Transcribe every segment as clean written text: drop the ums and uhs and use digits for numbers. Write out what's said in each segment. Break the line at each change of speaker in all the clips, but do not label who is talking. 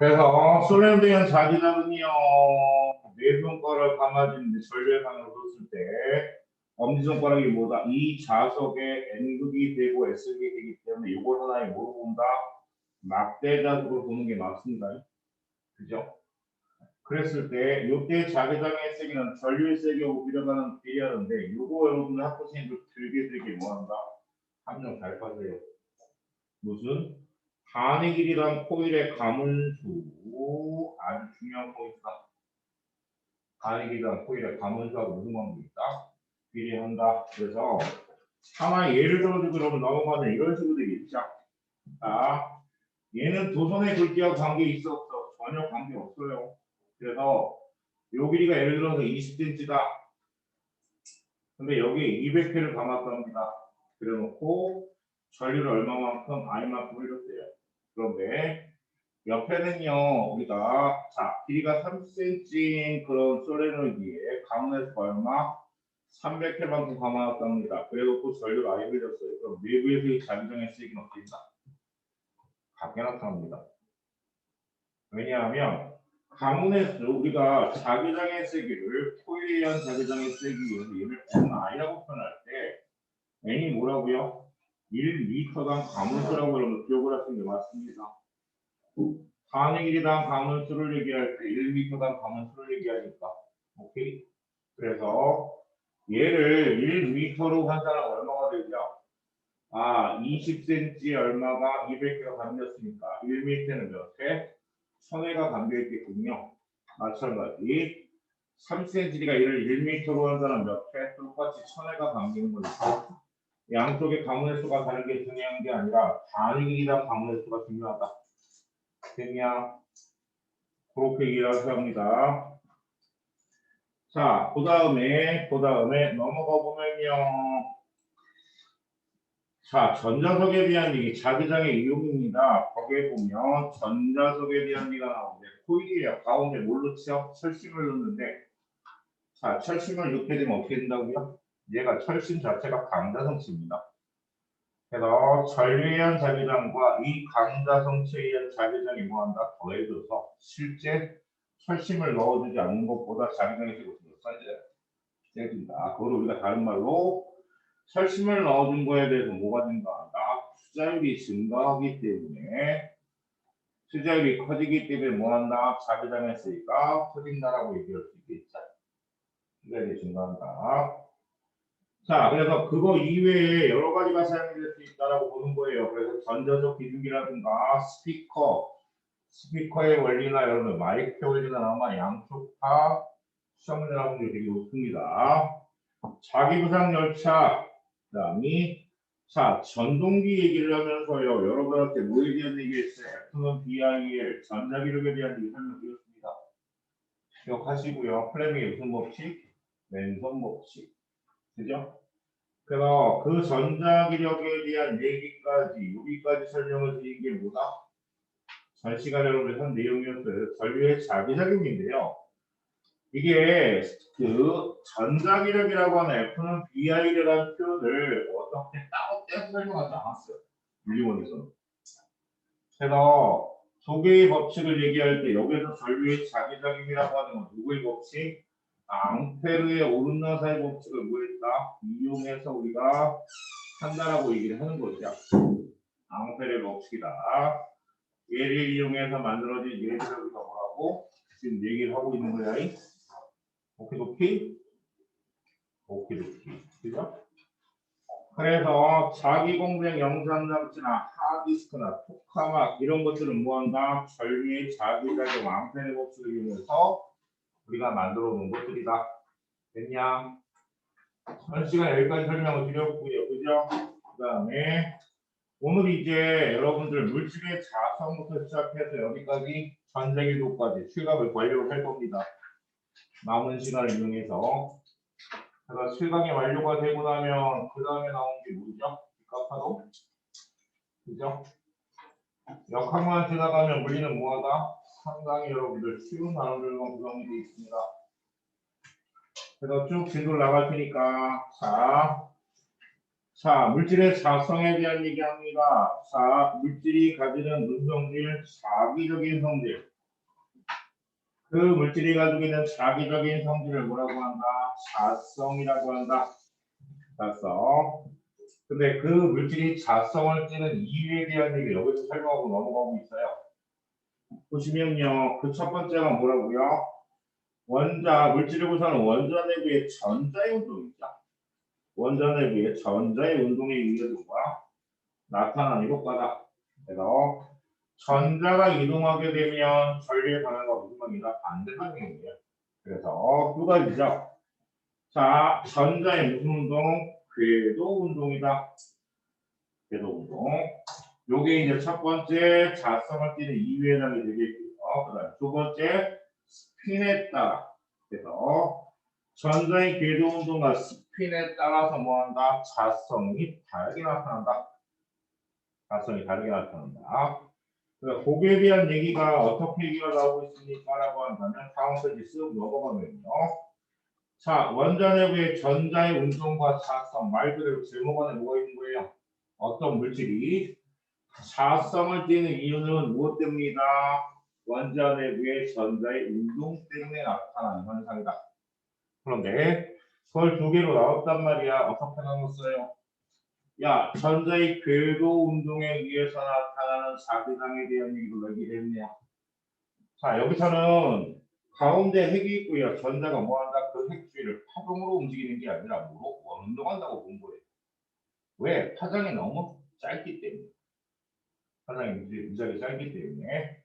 그래서 솔렌드형 자기장은요, 네 손가락 감아주는데 전류상으로 뒀을 때 엄지손가락이 뭐다? 이 자석에 N극이 되고 S극이 되기 때문에 이걸 하나에 뭐로 본다? 막대자석으로 보는 게 맞습니다. 그죠? 그랬을 때 이때 자기장의 세기는 전류의 세기하고 비례하는 비례하는데 이거 여러분들 학교 선생님들 들게 뭐한다? 함정 잘 빠져요. 무슨? 반의 길이랑 코일의 가문수 아주 중요한 포인트다. 반의 길이랑 코일의 가문수하고 무슨 관계 있다? 비례한다. 그래서 하나의 예를 들어주고 여러분 넘어가면 이런 식으로 되겠죠. 자, 얘는 도선의 굵기와 관계 있어 없어? 전혀 관계 없어요. 그래서 요 길이가 예를 들어서 20cm다. 근데 여기 200회를 감았답니다. 그래놓고 전류를 얼마만큼 I만큼 흘렸대요. 그런데 옆에는요 우리가 자 길이가 30cm인 그런 솔레노이드에 가문에서 얼마 300회만큼 감아놨답니다. 그래놓고 전류를 아예 흘렸어요. 그럼 내부에서의 자기장의 세기는 어떻게 있나? 같게 나타납니다. 왜냐하면 가문에서 우리가 자기장의 세기를 코일에 의한 자기장의 세기에서 얘를 NI라고 표현할 때 N이 뭐라고요? 1m당 가문수라고 여러분 기억을 하시는 게 맞습니다. 반의 길이당 가문수를 얘기할 때 1m당 가문수를 얘기하니까 오케이? 그래서 얘를 1m로 환산하면 얼마가 되죠? 20cm 얼마가 200개가 감겼으니까 1m는 몇 회? 1000회가 감겨있겠군요. 마찬가지 3cm가 얘를 1m로 환산하면 몇 회? 똑같이 1000회가 감기는 거니까 양쪽의 가문의 수가 다른 게 중요한 게 아니라 반의 길이당 가문의 수가 중요하다. 됐냐? 그렇게 이해하셔야 합니다. 자, 그 다음에 넘어가 보면요. 자, 전자석에 대한 얘기, 자기장의 이용입니다. 거기에 보면 전자석에 대한 얘기가 나오는데 코일이에요. 가운데 뭘로 치요? 철심을 넣는데 자, 철심을 넣게 되면 어떻게 된다고요? 얘가 철심 자체가 강자성체입니다. 그래서 전류에 의한 자기장과 이 강자성체에 의한 자기장이 뭐한다? 더해져서 실제 철심을 넣어주지 않는 것보다 자기장이 되고 세진다. 그걸 우리가 다른 말로 철심을 넣어준 거에 대해서 뭐가 증가한다? 투자율이 증가하기 때문에 투자율이 커지기 때문에 뭐한다? 자기장의 세기가 커진다라고 얘기할 수 있겠죠. 투자율이 증가한다. 자, 그래서 그거 이외에 여러 가지가 사용이 될 수 있다라고 보는 거예요. 그래서 전자적 기준기라든가 스피커의 원리나 여러분 마이크 원리나 아마 양쪽 다 시험 문제 나온 게 되게 높습니다. 자기부상 열차, 그다음이 자 전동기 얘기를 하면서요 여러분한테 뭐에 대한 얘기했어요? F는 BIL 전자기력에 대한 얘기 설명드렸습니다. 기억하시고요. 플레밍의 무슨 법칙? 맨손 법칙. 그죠? 그래서 그 전자기력에 대한 얘기까지 여기까지 설명을 드린 게 뭐다? 전 시간에 여러분들 한 내용이었어요. 전류의 자기작용인데요. 이게 그 전자기력이라고 하는 F는 BI라는 표현을 어떻게 따로 떼서 설명하지 않았어요. 물리원에서는. 그래서 두 개의 법칙을 얘기할 때 여기서 전류의 자기작용이라고 하는 건 누구의 법칙? 앙페르의 오른나사의 법칙을 뭐했다? 이용해서 우리가 한다라고 얘기를 하는 거죠. 앙페르의 법칙이다. 얘를 이용해서 만들어진 얘들을 우리가 뭐라고 지금 얘기를 하고 있는 거야. 오케이. 그죠? 그래서 자기 공백 영상 장치나 하드디스크나 토카막 이런 것들은 뭐한다? 전류의 자기작용 앙페르 법칙을 이용해서 우리가 만들어 놓은 것들이다. 됐냐? 한 시간 여기까지 설명을 드렸고요. 그죠? 그 다음에 오늘 이제 여러분들 물질의 자성부터 시작해서 여기까지 전자기도까지 출갑을 완료할 겁니다. 남은 시간을 이용해서 제가 실강이 완료가 되고 나면 그 다음에 나온 게 뭐죠? 뒷값하도 그죠? 역학만 지나가면 물리는 뭐하다? 상당히 여러분들 쉬운 단어들만 구성이 되어 있습니다. 그래서 쭉 진도를 나갈 테니까 자 물질의 자성에 대한 얘기합니다. 자 물질이 가지는 운성질, 자기적인 성질 그 물질이 가지고 있는 자기적인 성질을 뭐라고 한다? 자성이라고 한다. 자성. 근데 그 물질이 자성을 띠는 이유에 대한 얘기를 여기서 설명하고 넘어가고 있어요. 보시면요. 그 첫 번째가 뭐라고요? 물질을 구성하는 원자 내부의 전자의 운동이죠. 원자 내부의 전자의 운동에 의해서 나타나는 효과다. 그래서 전자가 이동하게 되면 전류의 반응과 무슨 방이다? 반대 방향이에요. 그래서 두 가지죠. 자, 전자의 무슨 운동? 궤도 운동이다. 궤도 운동. 요게 이제 첫 번째 자성을 띠는 이유에 해당이 되겠고요. 그다음 두 번째 스핀에 따라. 그래서 전자의 궤도 운동과 스핀에 따라서 뭐한다? 자성이 다르게 나타난다. 자성이 다르게 나타난다. 그래서 거기에 대한 얘기가 어떻게 얘기가 나오고 있습니까라고 한다면 다음 페이지 쓱 넘어가면요. 자, 원자 내부의 전자의 운동과 자성 말 그대로 제목 안에 뭐가 있는 거예요? 어떤 물질이 자성을 띠는 이유는 무엇 때문이다? 원자 내부의 전자의 운동 때문에 나타나는 현상이다. 그런데 그걸 두 개로 나눴단 말이야. 어떻게 나눴어요? 야, 전자의 궤도 운동에 의해서 나타나는 자기장에 대한 얘기도 얘기했네요. 자, 여기서는 가운데 핵이 있고요. 전자가 뭐한다? 그 핵 주위를 파동으로 움직이는 게 아니라 뭐로 원운동한다고 본 거예요. 왜? 파장이 너무 짧기 때문에. 파장이 무지하게 짧기 때문에.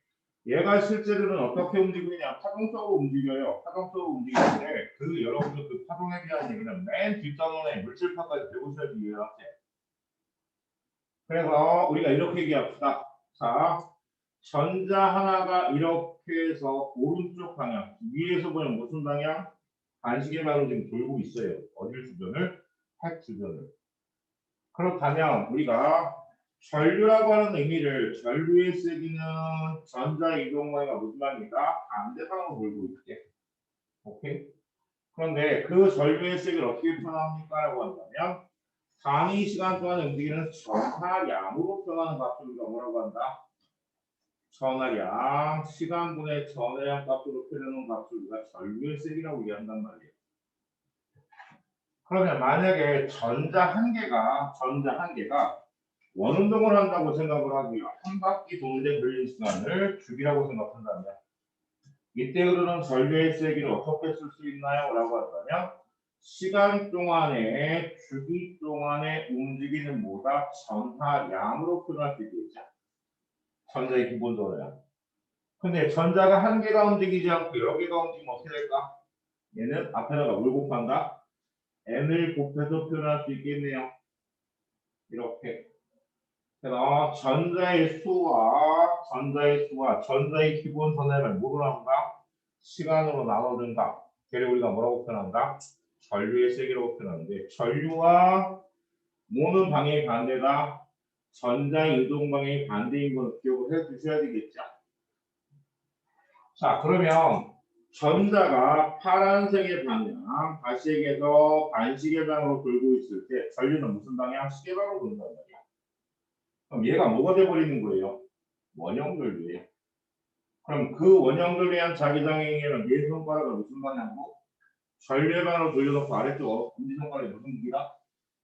얘가 실제로는 어떻게 움직이냐? 파동적으로 움직여요. 파동적으로 움직이는데 그 여러분들 그 파동에 대한 얘기는 맨 뒷단원에 물질파까지 배우셔야지 이해가 돼. 그래서 우리가 이렇게 얘기합시다. 자, 전자 하나가 이렇게 해서 오른쪽 방향, 위에서 보면 무슨 방향? 반시계 방향으로 지금 돌고 있어요. 어딜 주변을? 핵 주변을. 그렇다면 우리가 전류라고 하는 의미를 전류에 쓰기는 전자 이동방향이 무슨 방향이다? 반대방으로 돌고 있게. 오케이? 그런데 그 전류의 색을 어떻게 표현합니까? 라고 한다면 단위 시간 동안 움직이는 전하량으로 표현하는 값을 우리가 뭐라고 한다? 전하량, 시간분의 전하량 값으로 표현하는 값을 우리가 전류의 색이라고 얘기한단 말이에요. 그러면 만약에 전자 한 개가 원운동을 한다고 생각을 하고요. 한 바퀴 도는데 걸리는 시간을 주기라고 생각한다면 이때 흐르는 전류의 세기를 어떻게 쓸 수 있나요? 라고 한다면 시간 동안에 주기 동안에 움직이는 뭐다? 전하량으로 표현할 수 있겠죠. 전자의 기본 전하량. 근데 전자가 한 개가 움직이지 않고 여러 개가 움직이면 어떻게 될까? 얘는 앞에다가 뭘 곱한다? n을 곱해서 표현할 수 있겠네요. 이렇게. 그래서 전자의 수와 전자의 기본 전하량을 뭐로 나눈다? 시간으로 나눠준다. 걔를 우리가 뭐라고 표현한다? 전류의 세기라고 표현하는데 전류와 모는 방향이 반대다. 전자의 이동 방향이 반대인 걸 기억을 해 두셔야 되겠죠. 자, 그러면 전자가 파란색의 방향, 다시에게서 반시계 방향으로 돌고 있을 때 전류는 무슨 방향? 시계 방향으로 돈단 말이야. 그럼 얘가 뭐가 돼버리는 거예요? 원형전류예요. 그럼 그 원형전류에 자기장에는 네 손가락을 무슨 방향으로? 전류의 방향으로 돌려놓고 아래쪽 엄지손가락이 무슨 무기다?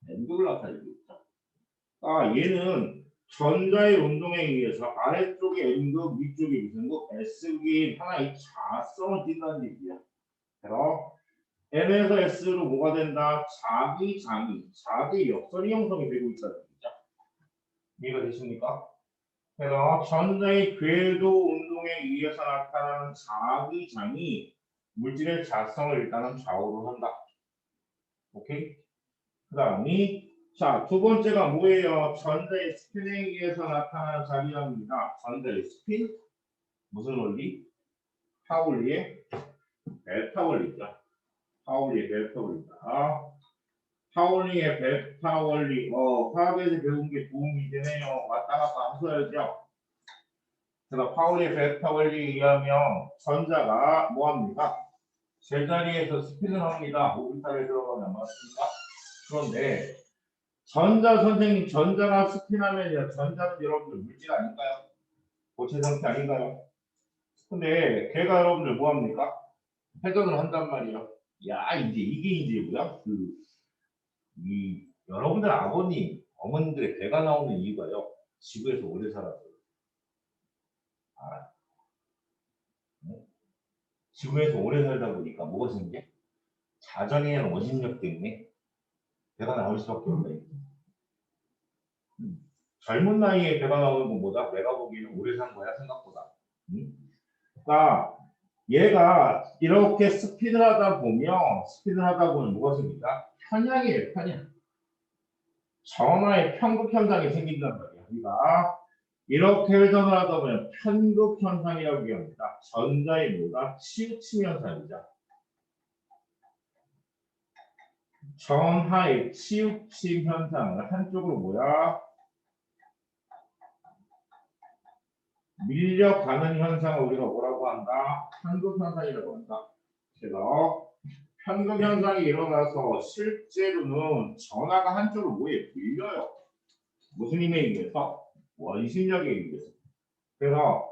N극을 나타내고 있죠. 얘는 전자의 운동에 의해서 아래쪽에 N극, 위쪽에 무슨 극? S극이 하나의 자성을 띈다는 얘기야. 그래서 N에서 S로 뭐가 된다? 자기 역선이 형성이 되고 있다는 얘기죠. 이해가 되십니까? 그래서 전자의 궤도 운동에 의해서 나타나는 자기장이 물질의 자성을 일단은 좌우로 한다. 오케이? 그 다음이 자, 두 번째가 뭐예요? 전자의 스핀에 의해서 나타나는 자기장입니다. 전자의 스핀 무슨 원리? 파울리의 벨타 원리죠. 파울리의 벨타 원리다. 파울리의 벨타 원리. 화학에서 배운 게 도움이 되네요. 왔다 갔다 하셔야죠. 그래서 파울리의 벨타 원리에 의하면 전자가 뭐합니까? 제자리에서 스핀을 합니다. 오비탈에 들어가면 맞습니까? 그런데 선생님, 전자가 스핀하면요. 전자는 여러분들 물질 아닌가요? 고체 상태 아닌가요? 근데 걔가 여러분들 뭐 합니까? 회전을 한단 말이에요. 야, 이게 이제 뭐야? 여러분들 아버님, 어머님들의 배가 나오는 이유가요. 지구에서 오래 살았어요. 알아? 네? 지구에서 오래 살다 보니까 뭐가 생겨? 자전에 의한 원심력 때문에 배가 나올 수밖에 없다. 젊은 나이에 배가 나오는 것보다 내가 보기에는 오래 산 거야, 생각보다. 그러니까 얘가 이렇게 스피드를 하다 보면 뭐가 생긴다? 편향이에요, 편향. 전하의 편극 현상이 생긴단 말이야. 우리가 이렇게 회전을 하다 보면 편극 현상이라고 얘기합니다. 전자의 뭐다? 치우침 현상이죠. 전하의 치우침 현상을 한쪽으로 뭐야? 밀려가는 현상을 우리가 뭐라고 한다? 편극 현상이라고 한다. 그래서 편극 현상이 일어나서 실제로는 전하가 한쪽으로 뭐에 밀려요. 무슨 힘에 의해서? 원심력에 의해서. 그래서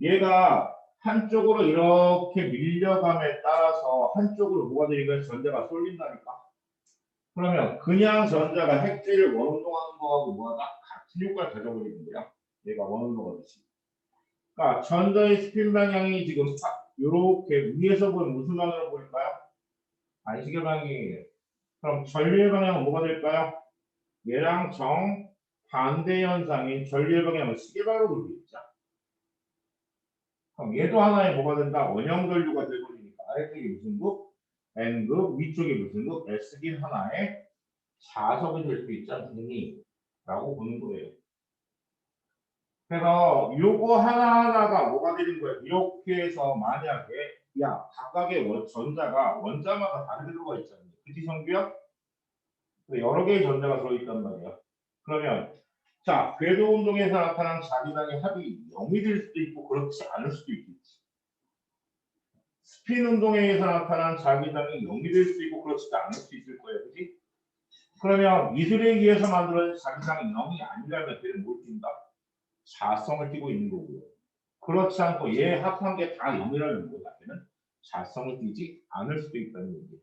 얘가 한쪽으로 이렇게 밀려감에 따라서 한쪽으로 뭐가 되니까 전자가 쏠린다니까. 그러면 그냥 전자가 핵질을 원운동하는 거하고 뭐하다? 같은 효과를 가져버리는 거야. 얘가 원운동하듯이. 그러니까 전자의 스핀 방향이 지금 이렇게 위에서 보면 무슨 방향으로 보일까요? 안시계 방향이에요. 그럼 전류의 방향은 뭐가 될까요? 얘랑 정 반대 현상인 전류의 방향은 시계 방향으로 돌리겠죠. 그럼 얘도 하나의 뭐가 된다? 원형 전류가 되버리니까 아래쪽이 무슨 국? N극, 위쪽이 무슨 국? S긴 하나의 자석이 될 수 있지 않느니? 라고 보는 거예요. 그래서 요거 하나하나가 뭐가 되는 거예요? 이렇게 해서 만약에 각각의 전자가 원자마다 다르게 들어가 있잖아요. 그치 성규야? 여러 개의 전자가 들어있단 말이야. 그러면 자, 궤도 운동에서 나타난 자기장의 합이 0이 될 수도 있고 그렇지 않을 수도 있겠지. 스핀 운동에 의해서 나타난 자기장이 0이 될 수도 있고 그렇지도 않을 수 있을 거예요. 그치? 그러면 미술에 의해서 만들어진 자기장이 0이 아니라면 걔는 뭘 띈다? 자성을 띠고 있는 거고요. 그렇지 않고 얘 합한 게 다 0이라는 거야. 걔는 자성을 띠지 않을 수도 있다는 얘기예요.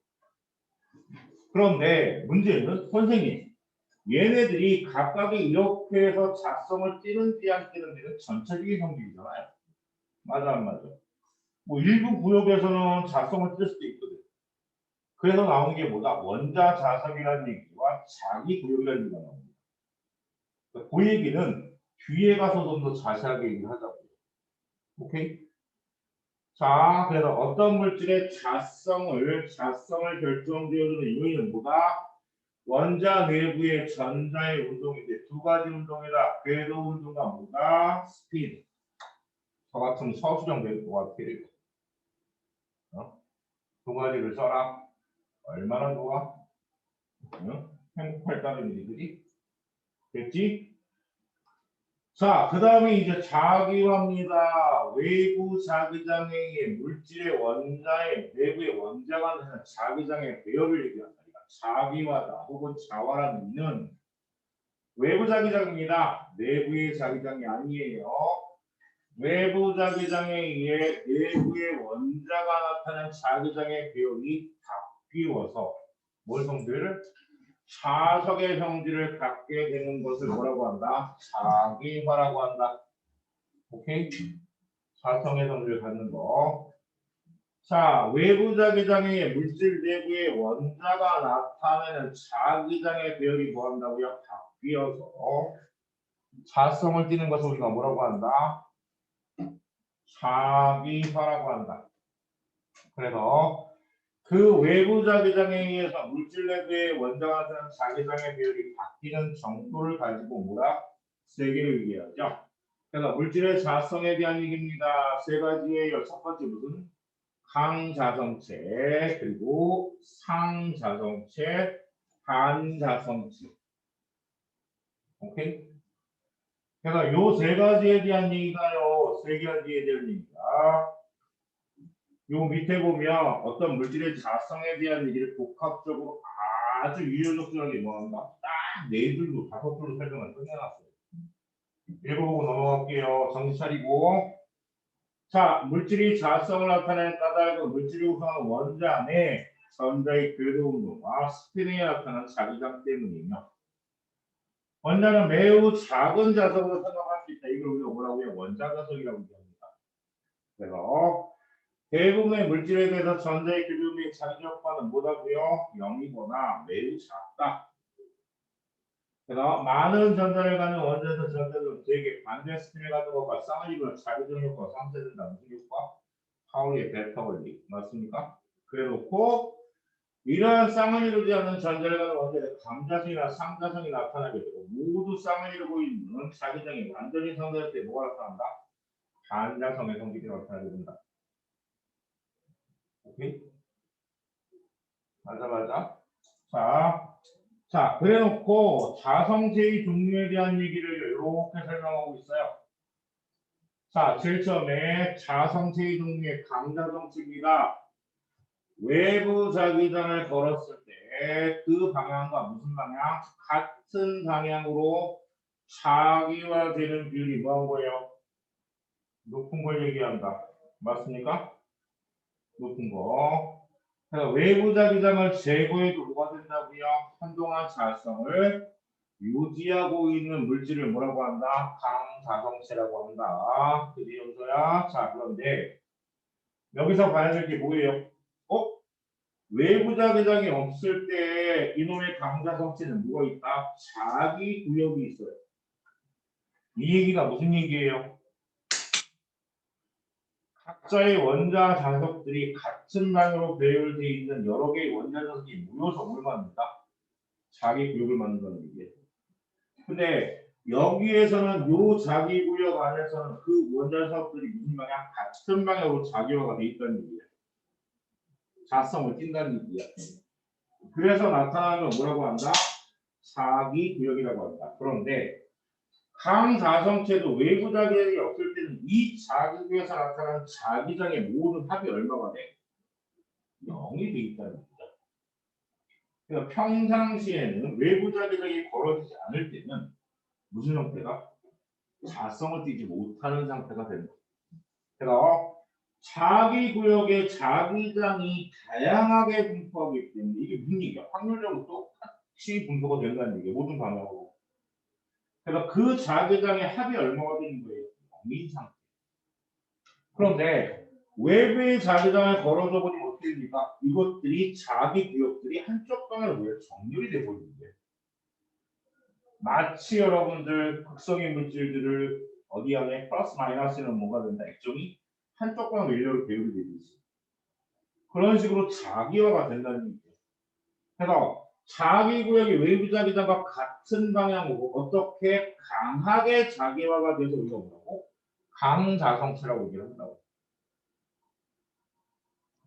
그런데 문제는 선생님, 얘네들이 각각이 이렇게 해서 자성을 띠는지 안 띠는지는 전체적인 성질이잖아요. 맞아 안 맞아? 뭐 일부 구역에서는 자성을 뜰 수도 있거든. 그래서 나오는 게 뭐다? 원자 자성이라는 얘기와 자기 구역이라는 얘기가 나옵니다. 그 얘기는 뒤에 가서 좀 더 자세하게 얘기를 하자고요. 오케이? 자, 그래서 어떤 물질의 자성을 결정되어주는 요인은 뭐다? 원자 내부의 전자의 운동인데 두 가지 운동이다. 궤도 운동과 뭐다? 스피드. 저 같은 서술형 궤도가 어떻게 되고? 두 가지를 써라. 얼마나 좋아? 행복할 따름이지, 그지? 됐지? 자, 그 다음에 이제 자기화입니다. 외부 자기장에 의해 물질의 원자의 내부의 원자가 되는 자기장의 배열을 얘기한다. 자기화다 혹은 자화라는 의미는 외부 자기장입니다. 내부의 자기장이 아니에요. 외부 자기장에 의해 내부의 원자가 나타낸 자기장의 배열이 바뀌어서 뭘 성질을? 자석의 성질을 갖게 되는 것을 뭐라고 한다? 자기화라고 한다. 오케이? 자성의 성질을 갖는 거. 자, 외부 자기장에 물질 내부의 원자가 나타내는 자기장의 배열이 뭐 한다고요? 바뀌어서 자성을 띠는 것을 우리가 뭐라고 한다? 자기화라고 한다. 그래서 그 외부 자기장에 의해서 물질 내부의 원자가 나타내는 자기장의 배열이 바뀌는 정도를 가지고 뭐라? 세 개를 얘기하죠. 그래서 물질의 자성에 대한 얘기입니다. 세 가지예요. 첫 번째 무슨? 강자성체, 그리고 상자성체, 반자성체. 오케이? 그래서 요 세 가지에 대한 얘기가요. 세 가지에 대한 얘기가. 요 밑에 보면 어떤 물질의 자성에 대한 얘기를 복합적으로 아주 유효적절하게 뭐한다? 딱 네 줄로 다섯 줄로 설명을 끝내놨어요. 읽어보고 넘어갈게요. 정신 차리고. 자, 물질이 자성을 나타내는 까닭은 물질이 구성하는 원자 내 전자의 궤도 운동과 스피닝에 나타나는 자기장 때문이며 원자는 매우 작은 자석으로 생각할 수 있다. 이걸 우리가 뭐라고 해요? 원자 자석이라고 얘기합니다. 그래서 대부분의 물질에 대해서 전자의 궤도 및 자기 효과는 뭐라고요? 0이거나 매우 작다. 그래서 많은 전자를 가진 원자에서 전자들은 되게 반대 스피닝을 가진 것과 쌍으로는 자기장 효과가 상쇄된다. 무슨 효과? 파울리의 델타 원리 맞습니까? 그래놓고 이러한 쌍을 이루지 않는 전자를 가진 원자의 감자성이나 상자성이 나타나게 되고 모두 쌍을 이루고 있는 자기장이 완전히 상쇄될 때 뭐가 나타난다? 반자성의 성질이 나타나게 된다. 오케이? 맞아. 자, 그래놓고 자성체의 종류에 대한 얘기를 이렇게 설명하고 있어요. 자, 제일 처음에 자성체의 종류의 감자성체입니다. 외부 자기장을 걸었을 때 그 방향과 무슨 방향? 같은 방향으로 자기화되는 비율이 뭐한 거예요? 높은 걸 얘기한다. 맞습니까? 높은 거. 그래서 외부 자기장을 제거해도 뭐가 된다고요? 한동안 자성을 유지하고 있는 물질을 뭐라고 한다? 강자성체라고 한다. 그지 용서야? 자, 그런데 여기서 봐야 될 게 뭐예요? 외부 자기장이 없을 때 이놈의 강자성체는 뭐가 있다? 자기 구역이 있어요. 이 얘기가 무슨 얘기예요? 각자의 원자 자석들이 같은 방향으로 배열되어 있는 여러 개의 원자 자석이 모여서 뭘 만든다? 자기 구역을 만든다는 얘기예요. 근데 여기에서는 요 자기 구역 안에서는 그 원자 자석들이 무슨 방향? 같은 방향으로 자기화가 되어 있다는 얘기예요. 자성을 띈다는 얘기야. 그래서 나타나는 건 뭐라고 한다? 자기 구역이라고 한다. 그런데 강자성체도 외부 자기장이 없을 때는 이 자기 구역에서 나타나는 자기장의 모든 합이 얼마가 돼? 0이 돼 있다는 거죠. 그러니까 평상시에는 외부 자기장이 걸어지지 않을 때는 무슨 형태가? 자성을 띠지 못하는 상태가 되는 거예요. 그래서 자기 구역의 자기장이 다양하게 분포하기 때문에 이게 무슨 얘기야? 확률적으로 똑같이 분포가 된다는 얘기예요. 모든 방향으로. 그래서 그 자기장의 합이 얼마가 되는 거예요? 0인 상태. 그런데 외부의 자기장을 걸어줘 보니 어떻게 됩니까? 이것들이 자기 구역들이 한쪽 방향으로 정렬이 돼 버리는데 마치 여러분들 극성의 물질들을 어디 안에 플러스 마이너스는 뭐가 된다? 액정이 한쪽 방향으로 일렬로 배열이 되듯이 그런 식으로 자기화가 된다는 얘기예요. 그래서 자기 구역이 외부 자기장과 같은 방향으로 어떻게 강하게 자기화가 돼서 우리가 뭐라고? 강자성체라고 얘기를 한다고.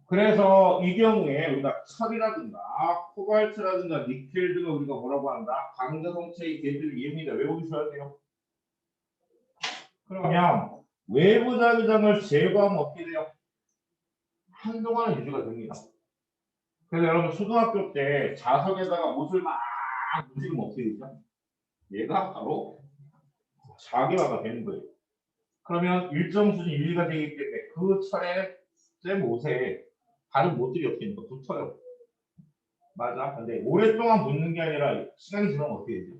그래서 이 경우에 우리가 철이라든가 코발트라든가 니켈 등을 우리가 뭐라고 한다? 강자성체의 개들을 이해합니다. 외우셔야 돼요. 그러면 외부 자기장을 제거하면 어떻게 돼요? 한동안은 유지가 됩니다. 그래서 여러분 초등학교 때 자석에다가 못을 막 문지르면 어떻게 되죠? 얘가 바로 자기화가 되는 거예요. 그러면 일정 수준 유지가 되기 때문에 그 철의 쇠 못에 다른 못들이 어떻게 되는 거 붙어요. 맞아. 근데 오랫동안 붙는 게 아니라 시간이 지나면 어떻게 되죠?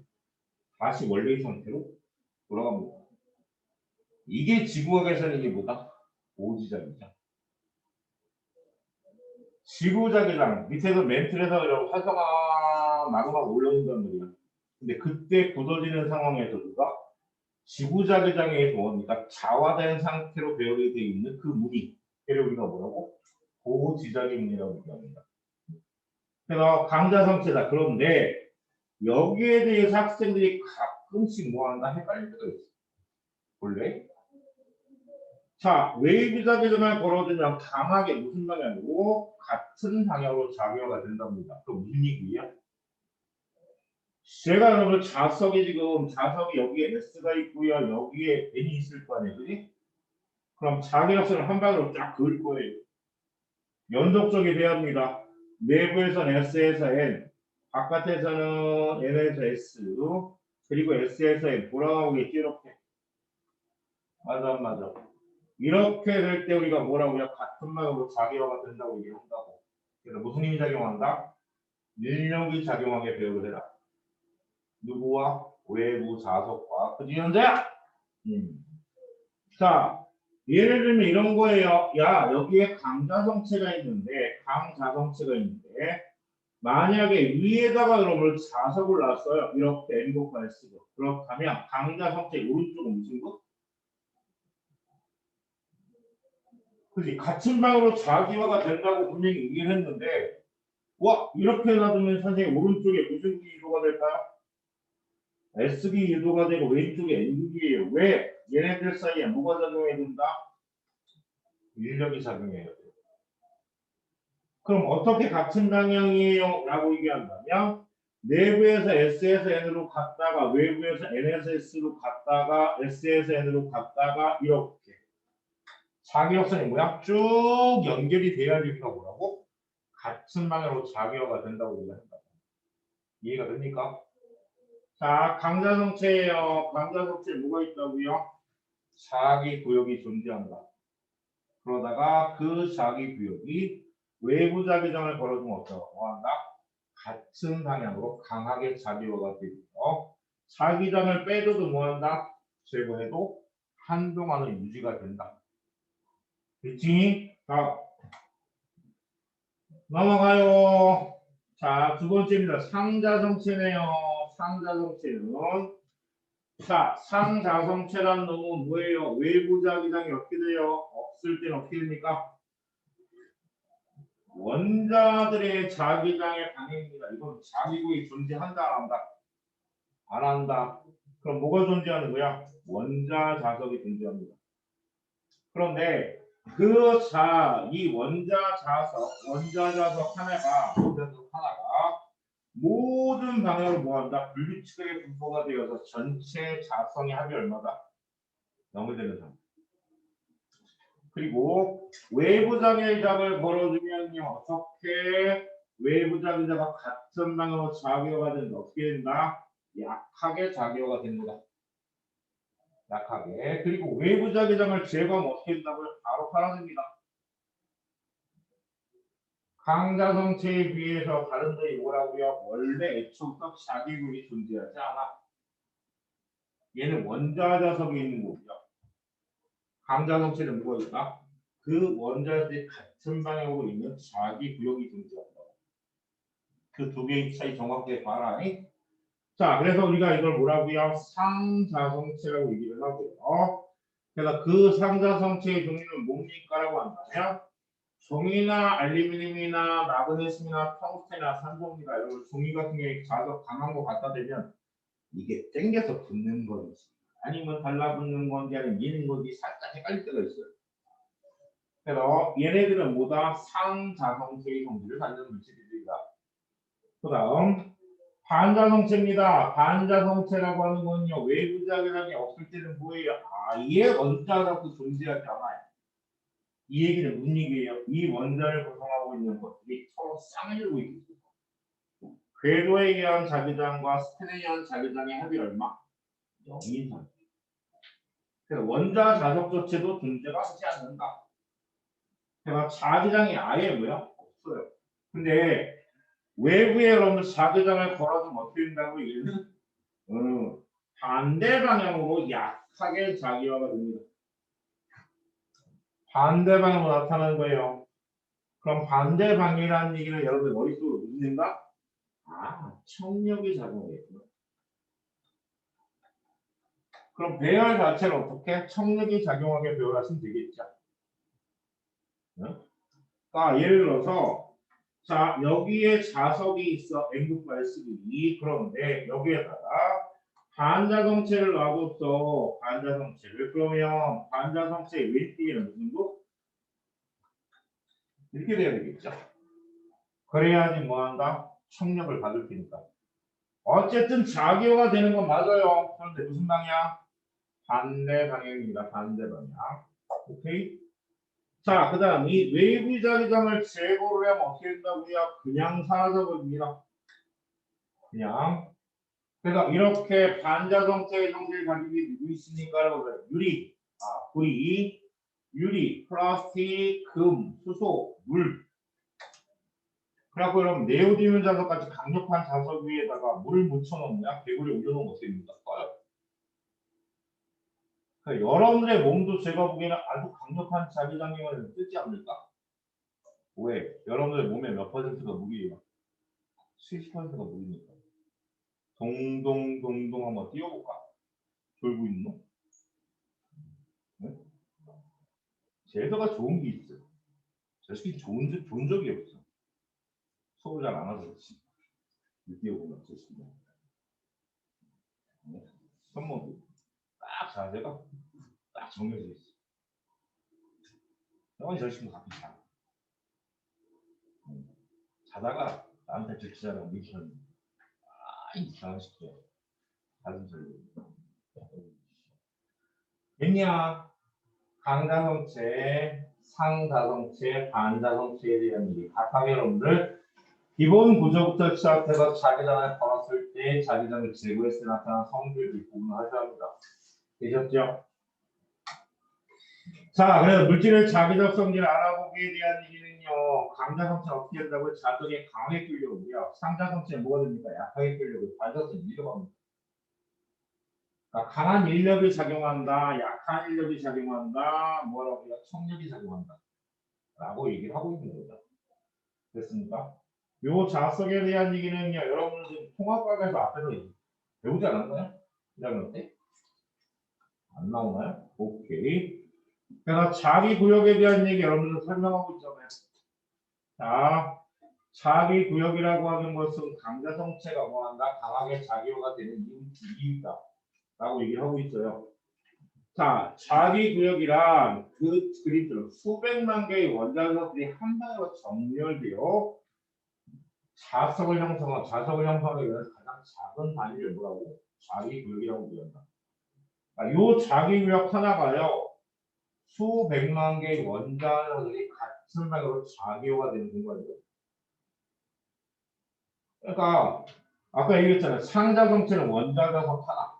다시 원래의 상태로 돌아갑니다. 이게 지구학에서는 이게 뭐다? 오지장이죠. 지구자기장 밑에서 멘틀에서 이런 활성화 마그마가 올라온단 말이야. 근데 그때 굳어지는 상황에서 누가 지구자기장에 의해서 뭡니까? 자화된 상태로 배열이 되어 있는 그 물이 얘를 우리가 뭐라고? 고지자기물이라고 얘기합니다. 그래서 강자성체다. 그런데 여기에 대해서 학생들이 가끔씩 뭐한다? 헷갈릴 때가 있어. 원래 자, 웨이브 자기장을 걸어두면 강하게 무슨 방향으로? 같은 방향으로 작용가 된답니다. 그 무슨 얘기예요? 제가 여러분 자석이 지금 자석이 여기에 S가 있고요. 여기에 N이 있을 거 아니에요. 그지? 그럼 자기력선을 한 방으로 쫙 그을 거예요. 연속적이 돼야 합니다. 내부에서는 S에서 N, 바깥에서는 N에서 S, 그리고 S에서 N 돌아가고 있지 이렇게. 맞아. 이렇게 될 때 우리가 뭐라고요? 같은 방향으로 작용화가 된다고 얘기한다고. 그래서 무슨 힘이 작용한다? 인력이 작용하게 배우를 해라. 누구와? 외부 자석과. 그지 현재야? 자, 예를 들면 이런 거예요. 야, 여기에 강자성체가 있는데, 만약에 위에다가 여러분 자석을 놨어요. 이렇게 N곡과에 쓰고. 그렇다면 강자성체 오른쪽은 무슨 거? 그지? 같은 방으로 자기화가 된다고 분명히 얘기를 했는데, 와, 이렇게 놔두면 선생님 오른쪽에 무슨 기도가 될까요? S기 유도가 되고 왼쪽에 N기예요. 왜? 얘네들 사이에 뭐가 작용해야 된다? 인력이 작용해야 돼요. 그럼 어떻게 같은 방향이에요? 라고 얘기한다면 내부에서 S에서 N으로 갔다가 외부에서 N에서 S로 갔다가 S에서 N으로 갔다가 이렇게 자기역선이 뭐야? 쭉 연결이 돼야 되니까 뭐라고? 같은 방향으로 자기화가 된다고 얘기한다. 이해가 됩니까? 자, 강자성체예요. 강자성체에 뭐가 있다고요? 자기 구역이 존재한다. 그러다가 그 자기 구역이 외부 자기장을 걸어주면 어쩌고 한다? 같은 방향으로 강하게 자기화가 되고요. 자기장을 빼줘도 뭐한다? 제거해도 한동안은 유지가 된다. 그치? 자, 넘어가요. 자, 두 번째입니다. 상자성체네요. 상자성체는 자, 상자성체란 놈은 뭐예요? 외부 자기장이 어떻게 돼요? 없을 때는 어떻게 됩니까? 원자들의 자기장의 방향입니다. 이건 자기구이 존재한다, 안 한다? 안 한다. 그럼 뭐가 존재하는 거야? 원자 자석이 존재합니다. 그런데 이 원자 자석 하나가 모든 방향으로 뭐한다? 불규칙하게 분포가 되어서 전체 자성의 합이 얼마다? 0이 되는 상태. 그리고 외부 자기장을 걸어주면요. 어떻게 외부 자기장과 같은 방향으로 자기화가 된다. 어떻게 된다? 약하게 자기화가 됩니다. 약하게. 그리고 외부 자기장을 제거하면 어떻게 된다고요? 바로 사라집니다. 강자성체에 비해서 다른 점이 뭐라고요? 원래 애초부터 자기군이 존재하지 않아. 얘는 원자 자석이 있는 거고요. 강자성체는 뭐가 있다? 그 원자들이 같은 방향으로 있는 자기 구역이 존재한다. 그 두 개의 차이 정확하게 봐라. 자, 그래서 우리가 이걸 뭐라고요? 상자성체라고 얘기를 하고요. 그래서 그 상자성체의 종류는 뭡니까라고 한다면 종이나 알루미늄이나 마그네슘이나 텅스텐이나 산소입니다. 여러분 종이 같은 경우에 자석 강한 거 갖다 대면 이게 땡겨서 붙는 건지 아니면 달라붙는 건지 아니면 미는 건지 살짝 헷갈릴 때가 있어요. 그래서 얘네들은 뭐다? 상자성체의 성질을 갖는 물질들이다. 그 다음 반자성체입니다. 반자성체라고 하는 건요. 외부 자기장이 없을 때는 뭐예요? 아예 원자라고 존재하지 않아요. 이 얘기는 무슨 얘기예요? 이 원자를 구성하고 있는 것들이 서로 쌍을 이루고 있습니다. 궤도에 의한 자기장과 스텐에 의한 자기장의 합이 얼마? 0인 상태. 그래서 원자 자석 자체도 존재가 하지 않는다. 그래서 자기장이 아예 뭐야? 없어요. 근데 외부에 여러분 자기장을 걸어주면 어떻게 된다고 얘기는 반대 방향으로 약하게 자기화가 됩니다. 반대 방향으로 나타나는 거예요. 그럼 반대 방향이라는 얘기는 여러분 머릿속으로 무슨 생각? 청력이 작용하겠구나. 그럼 배열 자체를 어떻게? 청력이 작용하게 배열하시면 되겠죠. 자, 예를 들어서 자, 여기에 자석이 있어. N극과 S극이. 그런데 여기에다가 반자성체를 놔뒀어. 반자성체를. 그러면 반자성체의 왼쪽에는 무슨 거? 이렇게 돼야 되겠죠. 그래야지 뭐한다? 청력을 받을 테니까. 어쨌든 자기화가 되는 건 맞아요. 그런데 무슨 방향? 반대 방향입니다. 반대 방향. 오케이? 자, 그 다음 이 외부 자기장을 제거를 하면 어떻게 된다고요? 그냥 사라져버립니다. 그냥. 그래서 이렇게 반자성체의 성질을 가지고 누구 있습니까? 유리, 구리, 유리, 플라스틱, 금, 수소, 물. 그래갖고 여러분 네오디뮴 자석까지 강력한 자석 위에다가 물을 묻혀놓으면 개구리 올려놓으면 어떻게 됩니까? 꺼요. 그러니까 여러분들의 몸도 제가 보기에는 아주 강력한 자기장애물을 뜨지 않을까? 왜? 여러분들의 몸에 몇 퍼센트가 물이에요? 70%가 물이니까. 동동 한번 띄워볼까? 졸고 있는 놈? 네? 제도가 좋은 게 있어. 저 새끼 좋은 적이 없어. 수업을 잘 안 하서 그렇지. 띄워보면 저 새끼. 네? 손목이 딱 자세가 딱 정해져 있어. 형이 저 새끼 가끔 자. 자다가 나한테 질치자라고 미치는 이상한 새끼야. 가슴 소리. 됐냐? 강자성체, 상자성체, 반자성체에 대한 얘기. 각각 여러분들 기본 구조부터 시작해서 자기장을 걸었을 때 자기장을 제거했을 때 나타나는 성질을 구분을 하셔야 합니다. 되셨죠? 자, 그래서 물질의 자기적 성질을 알아보기에 대한 얘기는요. 강자성체는 어떻게 된다고요? 자석에 강하게 끌려오고요. 상자성체는 뭐가 됩니까? 약하게 끌려오고 반자성체는 밀려갑니다. 그러니까 강한 인력이 작용한다, 약한 인력이 작용한다, 뭐라고요? 청력이 작용한다. 라고 얘기를 하고 있는 거죠. 됐습니까? 요 자석에 대한 얘기는요, 여러분들 지금 통합과학에서 앞에서 배우지 않았나요? 1학년 때? 안 나오나요? 오케이. 그래서 자기 구역에 대한 얘기 여러분들 설명하고 있잖아요. 자, 자기 구역이라고 하는 것은 강자성체가 뭐한다? 강하게 작용가 되는 이유다. 라고 얘기를 하고 있어요. 자, 자기 구역이란 그 그림처럼 수백만 개의 원자석들이 한 방으로 정렬되어 자석을 형성하기 위해서 가장 작은 단위를 뭐라고? 자기 구역이라고 부른다. 이 자기 구역 하나가요. 수백만 개의 원자석들이 같은 방으로 작용가 되는 공간이에요. 그러니까 아까 얘기했잖아요. 상자성체는 원자석 하나.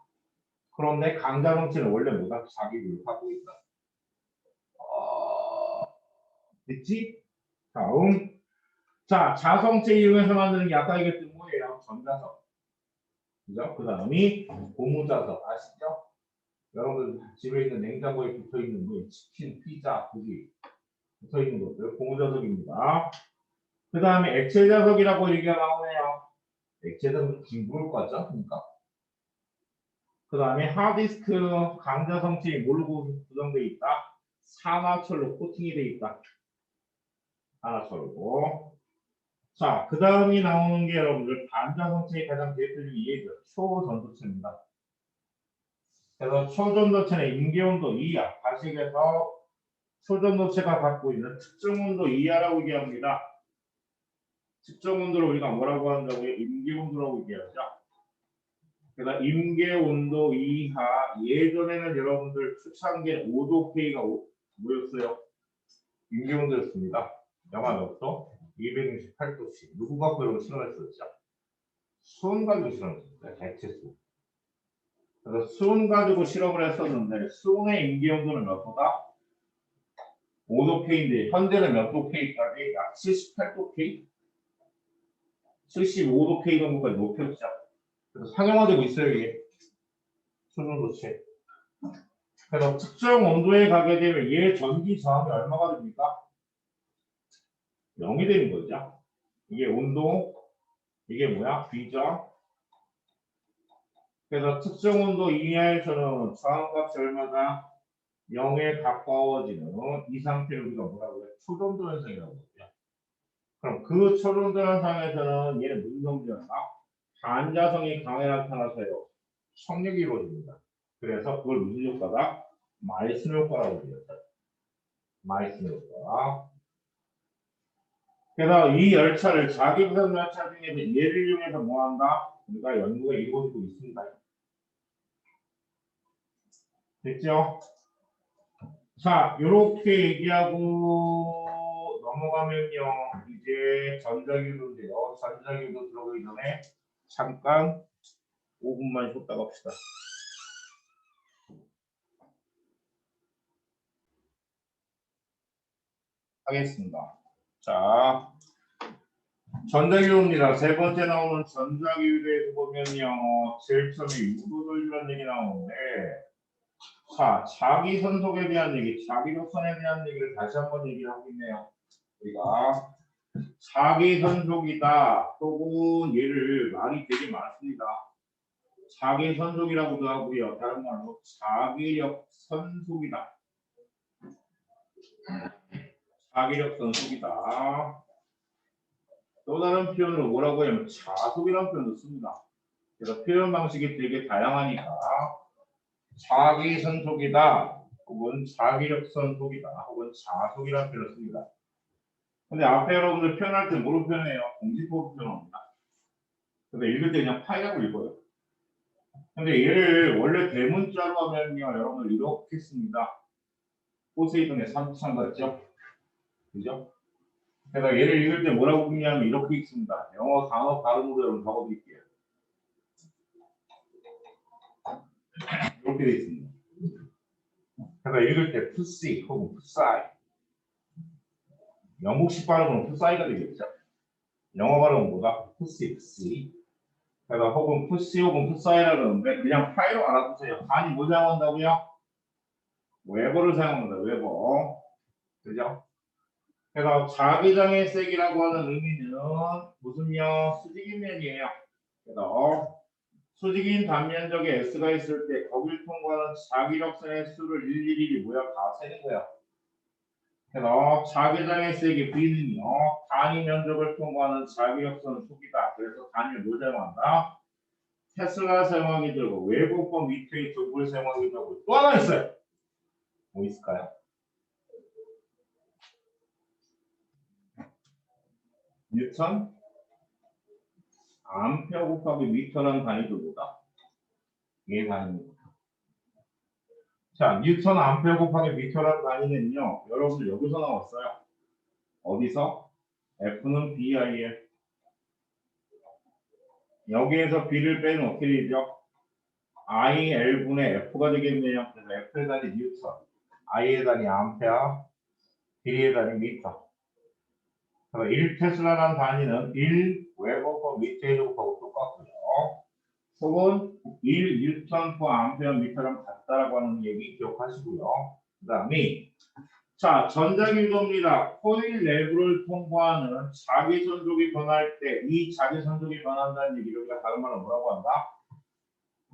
그런데 강자성체는 원래 뭐다? 자기 구역하고 있다. 됐지? 다음. 자, 자성체 이용해서 만드는 게 아까 얘기했던 뭐예요? 전자석. 그죠? 그 다음이 고무자석. 아시죠? 여러분들 집에 있는 냉장고에 붙어 있는 뭐 치킨, 피자, 고기 붙어 있는 것들 고무자석입니다. 그 다음에 액체자석이라고 얘기가 나오네요. 액체자석은 징그러울 것 같지 않습니까? 그 다음에 하드디스크 강자성체이 뭘로 구성되어 있다? 산화철로 코팅이 되어 있다. 산화철로. 자, 그 다음이 나오는 게 여러분들 반자성체의 가장 대표적인 예죠. 초전도체입니다. 그래서 초전도체는 임계온도 이하, 가식에서 초전도체가 갖고 있는 특정 온도 이하라고 얘기합니다. 특정 온도를 우리가 뭐라고 한다고요? 임계온도라고 얘기하죠. 그래서 임계온도 이하, 예전에는 여러분들 초창기에 5도 K가 뭐였어요? 임계온도였습니다. 영하 몇 도? 268도씨. 누구 갖고 이런 실험했었죠? 수온 가지고 실험했었어요. 대체수. 그래서 수온 가지고 실험을 했었는데 수온의 임계온도는 몇 도다? 5도 K인데 현재는 몇 도 K까지? 약 78도 K? 75도 K 정도까지 높였죠. 그래서 상용화되고 있어요, 이게. 수준도체. 그래서 특정 온도에 가게 되면 얘 전기 저항이 얼마가 됩니까? 0이 되는 거죠. 이게 온도, 이게 뭐야? 비저. 그래서 특정 온도 이하에서는 저항값이 얼마나 0에 가까워지는 이 상태를 우리가 뭐라고 해요? 초전도 현상이라고 하죠. 그럼 그 초전도 현상에서는 얘는 무슨 성질이었나? 반자성이 강하게 나타나서요. 청력이 이루어집니다. 그래서 그걸 무슨 효과다? 마이슨 효과라고 불렸어요. 마이슨 효과. 그래서 이 열차를 자기 부선 열차 중에서 얘를 이용해서 뭐한다? 우리가 연구가 이루어지고 있습니다. 됐죠? 자, 이렇게 얘기하고 넘어가면요. 이제 전자기도인데요. 전자기도 들어가기 전에 잠깐 5분만 쉬었다 갑시다. 하겠습니다. 자, 전자기유입니다. 세 번째 나오는 전자기유에서 보면요, 제일 처음에 유도돌이라는 얘기 나오는데, 자, 자기 선속에 대한 얘기, 자기 독선에 대한 얘기를 다시 한번 얘기를 하고 있네요. 우리가 자기 선속이다, 혹은 얘를 말이 되게 많습니다. 자기 선속이라고도 하고요. 다른 말로 자기력 선속이다. 자기력 선속이다. 또 다른 표현으로 뭐라고 하냐면 자속이라는 표현도 씁니다. 그래서 표현 방식이 되게 다양하니까 자기 선속이다, 혹은 자기력 선속이다, 혹은 자속이라는 표현을 씁니다. 근데 앞에 여러분들 표현할 때 뭐로 표현해요? 공식법으로 표현합니다. 근데 읽을 때 그냥 파이라고 읽어요. 근데 얘를 원래 대문자로 하면요, 여러분들 이렇게 씁니다. 포세이돈의 삼창 같죠? 그죠? 그래서 얘를 읽을 때 뭐라고 읽냐면 이렇게 읽습니다. 영어 단어 발음으로 여러분 적어드릴게요. 이렇게 돼 있습니다. 그래서 읽을 때 푸시 혹은 푸사이. 영국식 발음은 푸사이가 되겠죠. 영어 발음은 뭐다? 푸시, 푸시. 그래서 혹은 푸시 혹은 푸사이라 그러는데 그냥 파이로 알아두세요. 아니 뭐 사용한다고요? 웨버를 사용합니다. 웨버. 그죠? 그래서 자기장의 색이라고 하는 의미는 무슨요? 수직인면이에요. 그래서 수직인 단면적에 S가 있을 때 거길 통과하는 자기력선의 수를 일일이 뭐야? 다 세는 거야. 그래서 자기장의 색이 B는요. 단위 면적을 통과하는 자기력선 수기다. 그래서 단위를 뭐 사용한다? 테슬라 사용하기도 하고 외부법 밑에 도구를 사용하기도 하고 또 하나 있어요. 뭐 있을까요? 뉴턴 암페어 곱하기 미터라는 단위도 뭐다? 이게 단위입니다. 자, 뉴턴 암페어 곱하기 미터라는 단위는요. 여러분들 여기서 나왔어요. 어디서? F는 BIL. 여기에서 B를 빼면 어떻게 되죠? IL분의 F가 되겠네요. 그래서 F의 단위 뉴턴, I의 단위 암페어, B의 단위 미터. 그래서 1테슬라라는 단위는 1 웨버퍼 미터에 곱하고 똑같고요. 혹은 1 뉴턴 퍼 암페어 미터랑 같다라고 하는 얘기 기억하시고요. 그 다음에 자, 전자기유도입니다. 코일 내부를 통과하는 자기선속이 변할 때 이 자기선속이 변한다는 얘기를 우리가 다른 말로 뭐라고 한다?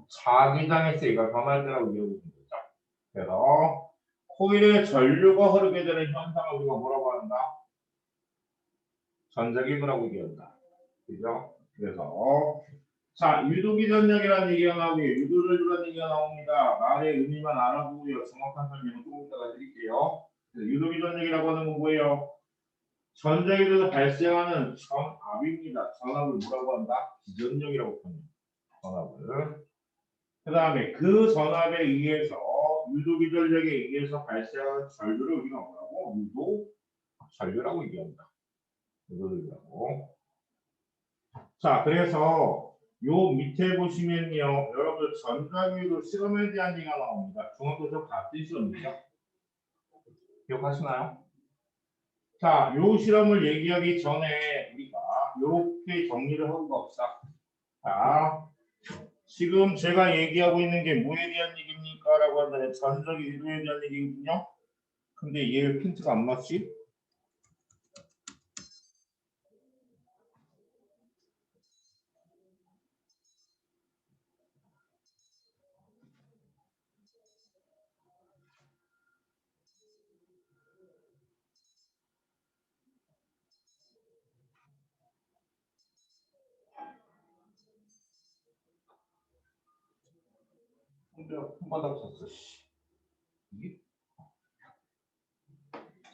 자기장의 세기가 변할 때라고 얘기하고 있는 거죠. 그래서 코일에 전류가 흐르게 되는 현상을 우리가 뭐라고 한다? 전자기유도라고 얘기한다. 그죠? 그래서 자, 유도기전력이라는 얘기가 나오고요. 유도전류라는 얘기가 나옵니다. 말의 의미만 알아보고요. 정확한 설명은 조금 이따가 드릴게요. 유도기전력이라고 하는 건 뭐예요? 전자기에서 발생하는 전압입니다. 전압을 뭐라고 한다? 기전력이라고 합니다. 전압을. 그 다음에 그 전압에 의해서 유도기전력에 의해서 발생하는 전류를 우리가 뭐라고? 유도전류라고 얘기합니다. 유도전류라고. 자, 그래서 요 밑에 보시면요. 여러분들 전자기유도 실험에 대한 얘기가 나옵니다. 중학교에서 같은 실험이죠. 기억하시나요? 자, 요 실험을 얘기하기 전에 우리가 이렇게 정리를 하고 갑시다. 자, 지금 제가 얘기하고 있는 게 뭐에 대한 얘기입니까? 라고 한다면 전자기 유도에 대한 얘기거든요. 근데 얘 핀트가 안 맞지? 근데 손바닥 쳤어. 이게?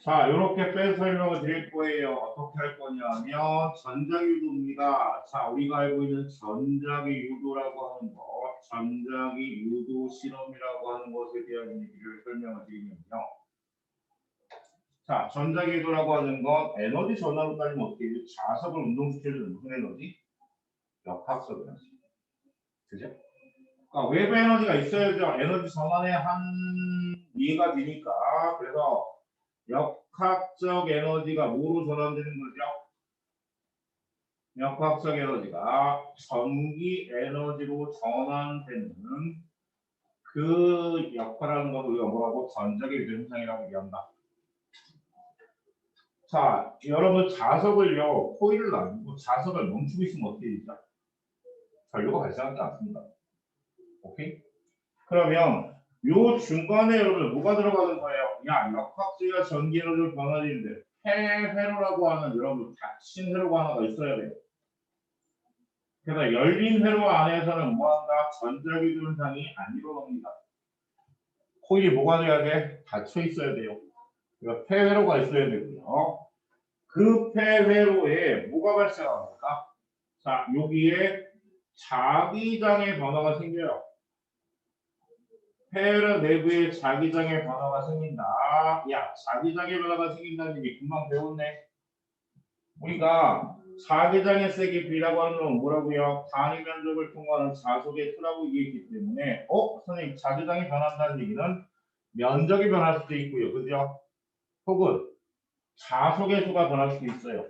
자, 이렇게 빼서 설명을 드릴 거예요. 어떻게 할 거냐면 전자기유도입니다. 자, 우리가 알고 있는 전자기유도라고 하는 것, 전자기유도 실험이라고 하는 것에 대한 얘기를 설명을 드리면요. 자, 전자기유도라고 하는 건 에너지 전환으로 따지면 어떻게 되죠? 자석을 운동시켜주는 무슨 에너지? 역학적 에너지. 그죠? 그러니까 외부 에너지가 있어야죠. 에너지 전환의 한 이해가 되니까. 그래서 역학적 에너지가 뭐로 전환되는 거죠? 역학적 에너지가 전기 에너지로 전환되는 그 역할하는 걸 우리가 뭐라고? 전자기 유도 현상이라고 얘기한다. 자, 여러분 자석을요, 코일을 놔두고 자석을 멈추고 있으면 어떻게 되죠? 전류가 발생하지 않습니다. 오케이? 그러면 요 중간에 여러분 뭐가 들어가는 거예요? 야, 역학적이가 전기 에너지로 변화되는데 폐회로라고 하는 여러분 닫힌 회로가 하나가 있어야 돼요. 그래서 열린 회로 안에서는 뭐한다? 전자기 현상이 안 일어납니다. 코일이 뭐가 돼야 돼? 닫혀 있어야 돼요. 그러니까 폐회로가 있어야 되고요. 그 폐회로에 뭐가 발생합니까? 자, 여기에 자기장의 변화가 생겨요. 폐회로 내부에 자기장의 변화가 생긴다. 야, 자기장의 변화가 생긴다는 얘기 금방 배웠네. 우리가 자기장의 세기 B라고 하는 건 뭐라고요? 단위 면적을 통과하는 자석의 수라고 얘기했기 때문에 선생님 자기장이 변한다는 얘기는 면적이 변할 수도 있고요. 그죠? 혹은 자석의 수가 변할 수도 있어요.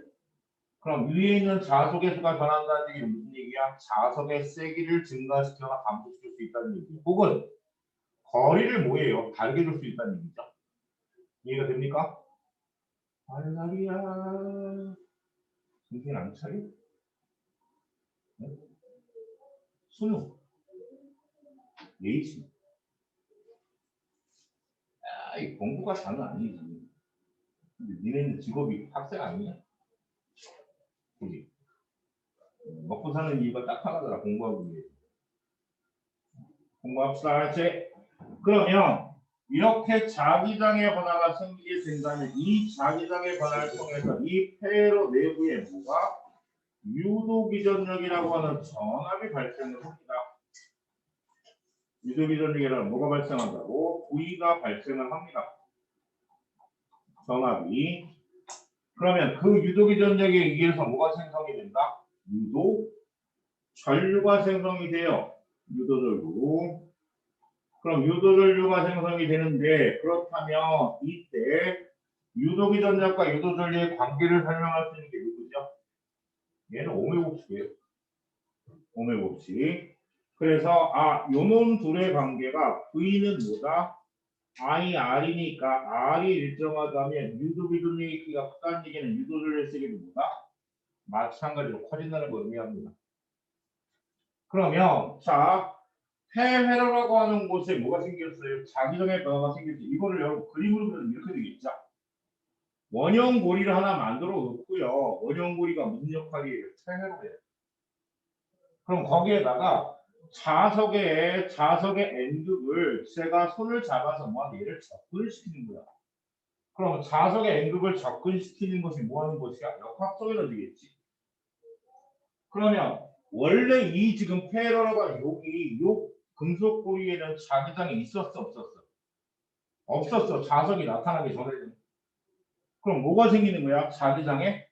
그럼 위에 있는 자석의 수가 변한다는 얘기는 무슨 얘기야? 자석의 세기를 증가시키거나 감소시킬 수 있다는 얘기예요. 혹은 거리를 뭐예요? 다르게 줄 수 있다는 얘기죠. 이해가 됩니까? 알라리야. 정신 안 차려? 네? 수능. 예의치. 이 공부가 장난 아니지. 근데 니네는 직업이 학생 아니냐? 그지? 먹고 사는 이유가 딱 하나더라, 공부하기 위해. 공부합시다, 알았지? 그러면 이렇게 자기장의 변화가 생기게 된다면 이 자기장의 변화를 통해서 이 폐로 내부에 뭐가 유도기전력이라고 하는 전압이 발생을 합니다. 유도기전력이라는 뭐가 발생한다고? V가 발생을 합니다. 전압이. 그러면 그 유도기전력에 의해서 뭐가 생성이 된다? 유도 전류가 생성이 돼요. 유도전류. 그럼 유도전류가 생성이 되는데 그렇다면 이때 유도기전력과 유도전류의 관계를 설명할 수 있는 게 누구죠? 얘는 오메 법칙이에요. 오메 법칙. 그래서 요놈 둘의 관계가 V는 뭐다? IR이니까 R이 일정하다면 유도기전력의 크기가 크다는 얘기는 유도전류의 세기도 뭐다? 마찬가지로 커진다는 걸 의미합니다. 그러면 자 폐회로라고 하는 곳에 뭐가 생겼어요? 자기장의 변화가 생겼지. 이거를 여러분 그림으로 보면 이렇게 되겠죠. 원형고리를 하나 만들어 놓고요. 원형고리가 무슨 역할이에요? 폐회로예요. 그럼 거기에다가 자석의 N극을 제가 손을 잡아서 뭐하는 얘를 접근시키는 거야. 그럼 자석의 N극을 접근시키는 것이 뭐하는 것이야? 역학적 에너지겠지. 그러면 원래 이 지금 폐회로가 여기 요 금속 고리에는 자기장이 있었어 없었어? 없었어. 자석이 나타나기 전에는. 그럼 뭐가 생기는 거야? 자기장에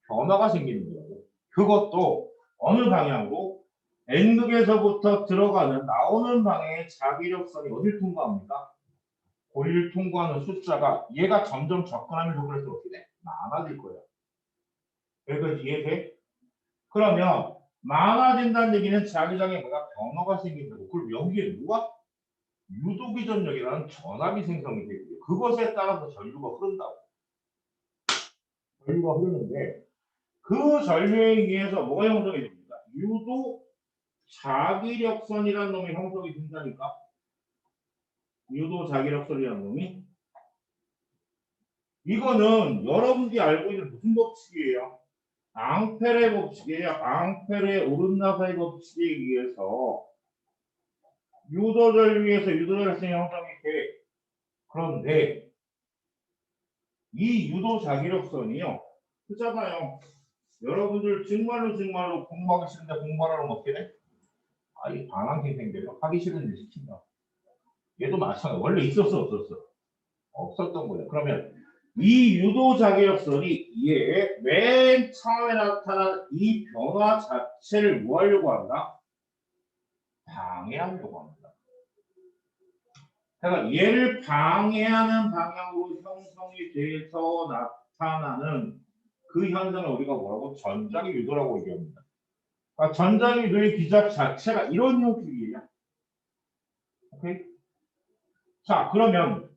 변화가 생기는 거고. 그것도 어느 방향으로? N극에서부터 들어가는 나오는 방향의 자기력선이 어딜 통과합니까? 고리를 통과하는 숫자가 얘가 점점 접근하면서 그래서 어떻게 돼? 많아질 거야. 여기까지 이해돼? 그러면 많아진다는 얘기는 자기장에 뭐가 변화가 생긴다고. 그럼 여기에 누가? 유도기전력이라는 전압이 생성이 되고요. 그것에 따라서 전류가 흐른다고. 전류가 흐르는데 그 전류에 의해서 뭐가 형성이 됩니까? 유도 자기력선이라는 놈이 형성이 된다니까. 유도 자기력선이라는 놈이. 이거는 여러분들이 알고 있는 무슨 법칙이에요? 앙페르의 법칙이에요. 앙페르의 오른나사의 법칙에 의해서 유도 전류에서 유도 절선 형성이 돼. 그런데 이 유도 자기력선이요. 그렇잖아요. 여러분들 정말로 공부하기 싫은데 공부하라면 어떻게 돼? 이 반항性생겨요. 하기 싫은 일 시킨다. 얘도 마찬가지. 원래 있었어 없었어? 없었던 거예요. 그러면 이 유도 자기력선이 얘 맨 처음에 나타난 이 변화 자체를 뭐 하려고 한다? 방해하려고 합니다. 그러니까 얘를 방해하는 방향으로 형성이 돼서 나타나는 그 현상을 우리가 뭐라고? 전자기 유도라고 얘기합니다. 그러니까 전자기 유도의 기작 자체가 이런 형식이에요. 오케이? 자, 그러면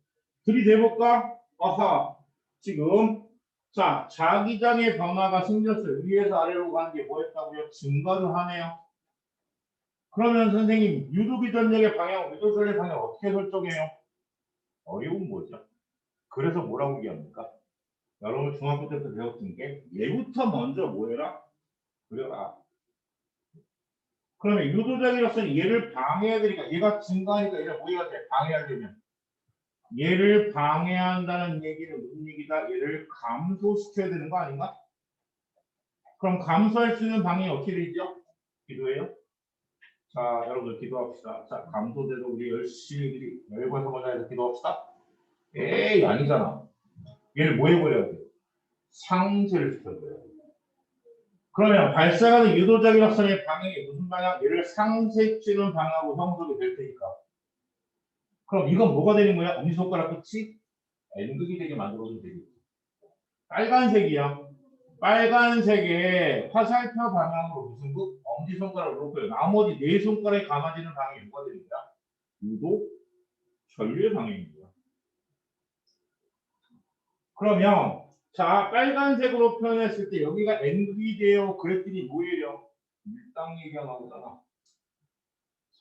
들이대볼까? 아하, 지금 자, 자기장의 변화가 생겼어요. 위에서 아래로 가는 게 뭐였다고요? 증가를 하네요. 그러면 선생님, 유도기 전력의 방향, 유도전의 방향 어떻게 설정해요? 어려운 거죠. 그래서 뭐라고 얘기합니까? 여러분 중학교 때부터 배웠던 게 얘부터 먼저 뭐 해라? 그려라. 그러면 유도적이로서는 얘를 방해해야 되니까 얘가 증가하니까 얘를 뭐 해야 돼? 방해하려면. 얘를 방해한다는 얘기는 무슨 얘기다? 얘를 감소시켜야 되는 거 아닌가? 그럼 감소할 수 있는 방향이 어떻게 되죠? 기도해요? 자, 여러분들 기도합시다. 자, 감소돼도 우리 열심히 열과서 보자 해서 기도합시다. 에이, 아니잖아. 얘를 뭐 해버려야 돼? 상쇄를 시켜줘야 돼. 그러면 발생하는 유도적 일학선의 방향이 무슨 방향? 얘를 상쇄치는 방향으로 형성이 될 테니까. 그럼 이건 뭐가 되는 거야? 엄지손가락 끝이 N극이 되게 만들어주면 되겠지. 빨간색이야. 빨간색의 화살표 방향으로 무슨 극? 엄지손가락을 놓고요. 나머지 네 손가락에 감아지는 방향이 뭐가 되는 거야? 유도 전류의 방향입니다. 그러면 자 빨간색으로 표현했을 때 여기가 N극이 돼요. 그랬더니 뭐예요? 밀당 얘기가 나오잖아.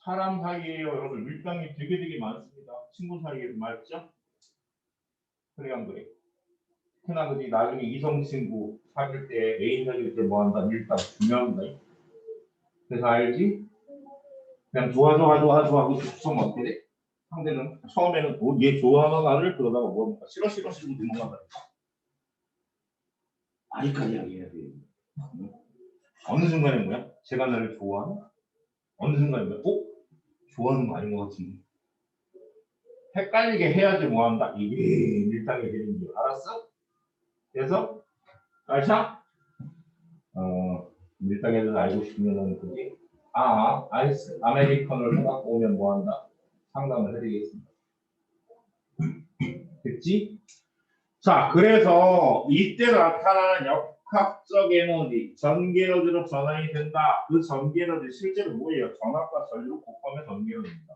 사람 사이에요. 여러분 밀당이 되게 많습니다. 친구 사이에도 맞죠? 그래 안 그래? 특히나 그지 나중에 이성 친구 사귈 때 애인 사귈 때 뭐한다 밀당 중요합니다. 그래서 알지? 그냥 좋아 하고 싶으면 어떻게 돼? 상대는 처음에는 얘 좋아하는 나를 그러다가 뭐 싫어 넘어간다. 아니까지 이야기해야 돼. 어느 순간에 뭐야? 제가 나를 좋아하나? 어느 순간에 뭐야? 좋아하는 거 아닌 것 같은데. 헷갈리게 해야지 뭐한다. 이게 밀당이 되는 줄 알았어? 그래서 알차? 밀당에 대해서 알고 싶으면은 그지? 아이스 아메리카노를 해갖고 오면 뭐한다? 상담을 해드리겠습니다. 됐지? 자, 그래서 이때 나타나는 역학적 에너지, 전기 에너지로 전환이 된다. 그 전기 에너지 실제로 뭐예요? 전압과 전류 곱하면 전기 에너지입니다.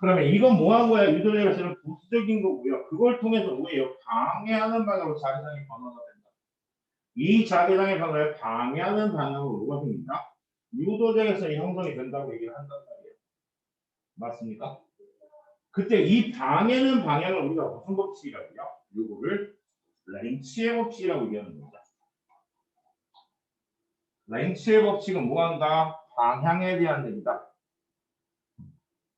그러면 이건 뭐 한 거야? 유도력에서는 부수적인 거고요. 그걸 통해서 뭐예요? 방해하는 방향으로 자기장의 변화가 된다. 이 자기장의 변화를 방해하는 방향으로 뭐가 됩니다? 유도적에서 형성이 된다고 얘기를 한단 말이에요. 맞습니까? 그때 이 방해는 방향을 우리가 무슨 법칙이라고요? 요거를 렌치의 법칙이라고 얘기하는 겁니다. 렌치의 법칙은 뭐한다? 방향에 대한 얘기다.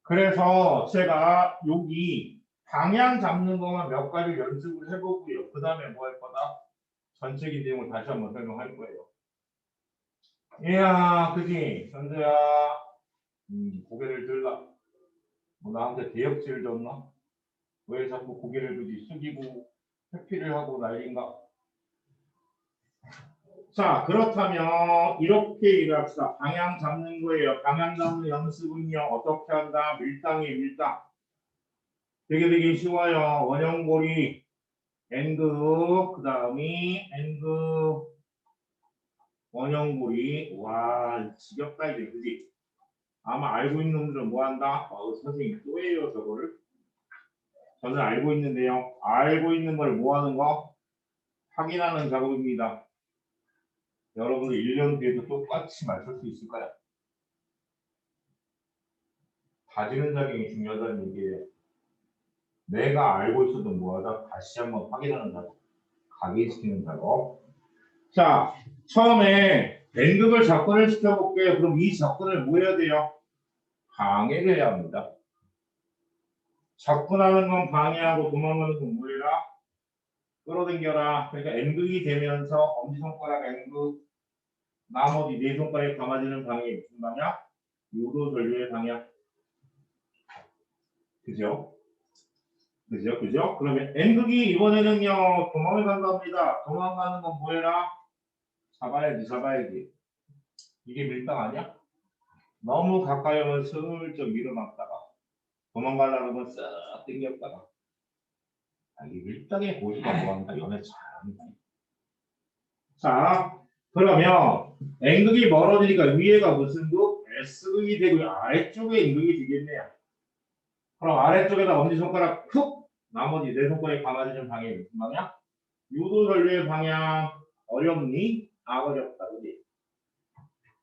그래서 제가 여기 방향 잡는 것만 몇 가지 연습을 해보고요. 그 다음에 뭐 할 거다? 전체적인 내용을 다시 한번 설명할 거예요. 이야, 그지? 현재야, 고개를 들라. 뭐 나한테 대역질 줬나? 왜 자꾸 고개를 그지 숙이고 회피를 하고 난린가? 자, 그렇다면 이렇게 얘기합시다. 방향 잡는 거예요. 방향 잡는 연습은요. 어떻게 한다? 밀당이 밀당. 되게 쉬워요. 원형고리 N급 그 다음이 N급 원형고리. 와 지겹다 이게 그지? 아마 알고 있는 놈들은 뭐 한다? 선생님 또 해요 저거를. 저는 알고 있는데요. 알고 있는 걸 뭐 하는 거? 확인하는 작업입니다. 여러분들 1년 뒤에도 똑같이 맞출 수 있을까요? 다지는 작용이 중요하다는 얘기예요. 내가 알고 있어도 뭐하다? 다시 한번 확인하는 작업. 각인시키는 작업. 자, 처음에 N극을 접근을 시켜볼게요. 그럼 이 접근을 뭐 해야 돼요? 방해를 해야 합니다. 접근하는 건 방해하고 도망가는 건 뭐해라? 끌어당겨라. 그러니까 N극이 되면서 엄지손가락 N극, 나머지 네 손가락에 감아지는 방향이 무슨 방향? 유도 전류의 방향. 그죠? 그죠? 그러면 N극이 이번에는요, 도망을 간답니다. 도망가는 건 뭐해라? 잡아야지. 이게 밀당 아니야? 너무 가까이 오면 슬쩍 밀어놨다가 도망가려는 건 싹 땡겼다가 이 밀당의 고수가 뭐한다 연애 잘한다. 자 그러면 N극이 멀어지니까 위에가 무슨 극? S극이 되고 아래쪽에 N극이 되겠네요. 그럼 아래쪽에다 엄지손가락 툭 나머지 네 손가락에 감아주는 방향이 무슨 방향? 유도 전류의 방향 어렵니? 어렵다 그지?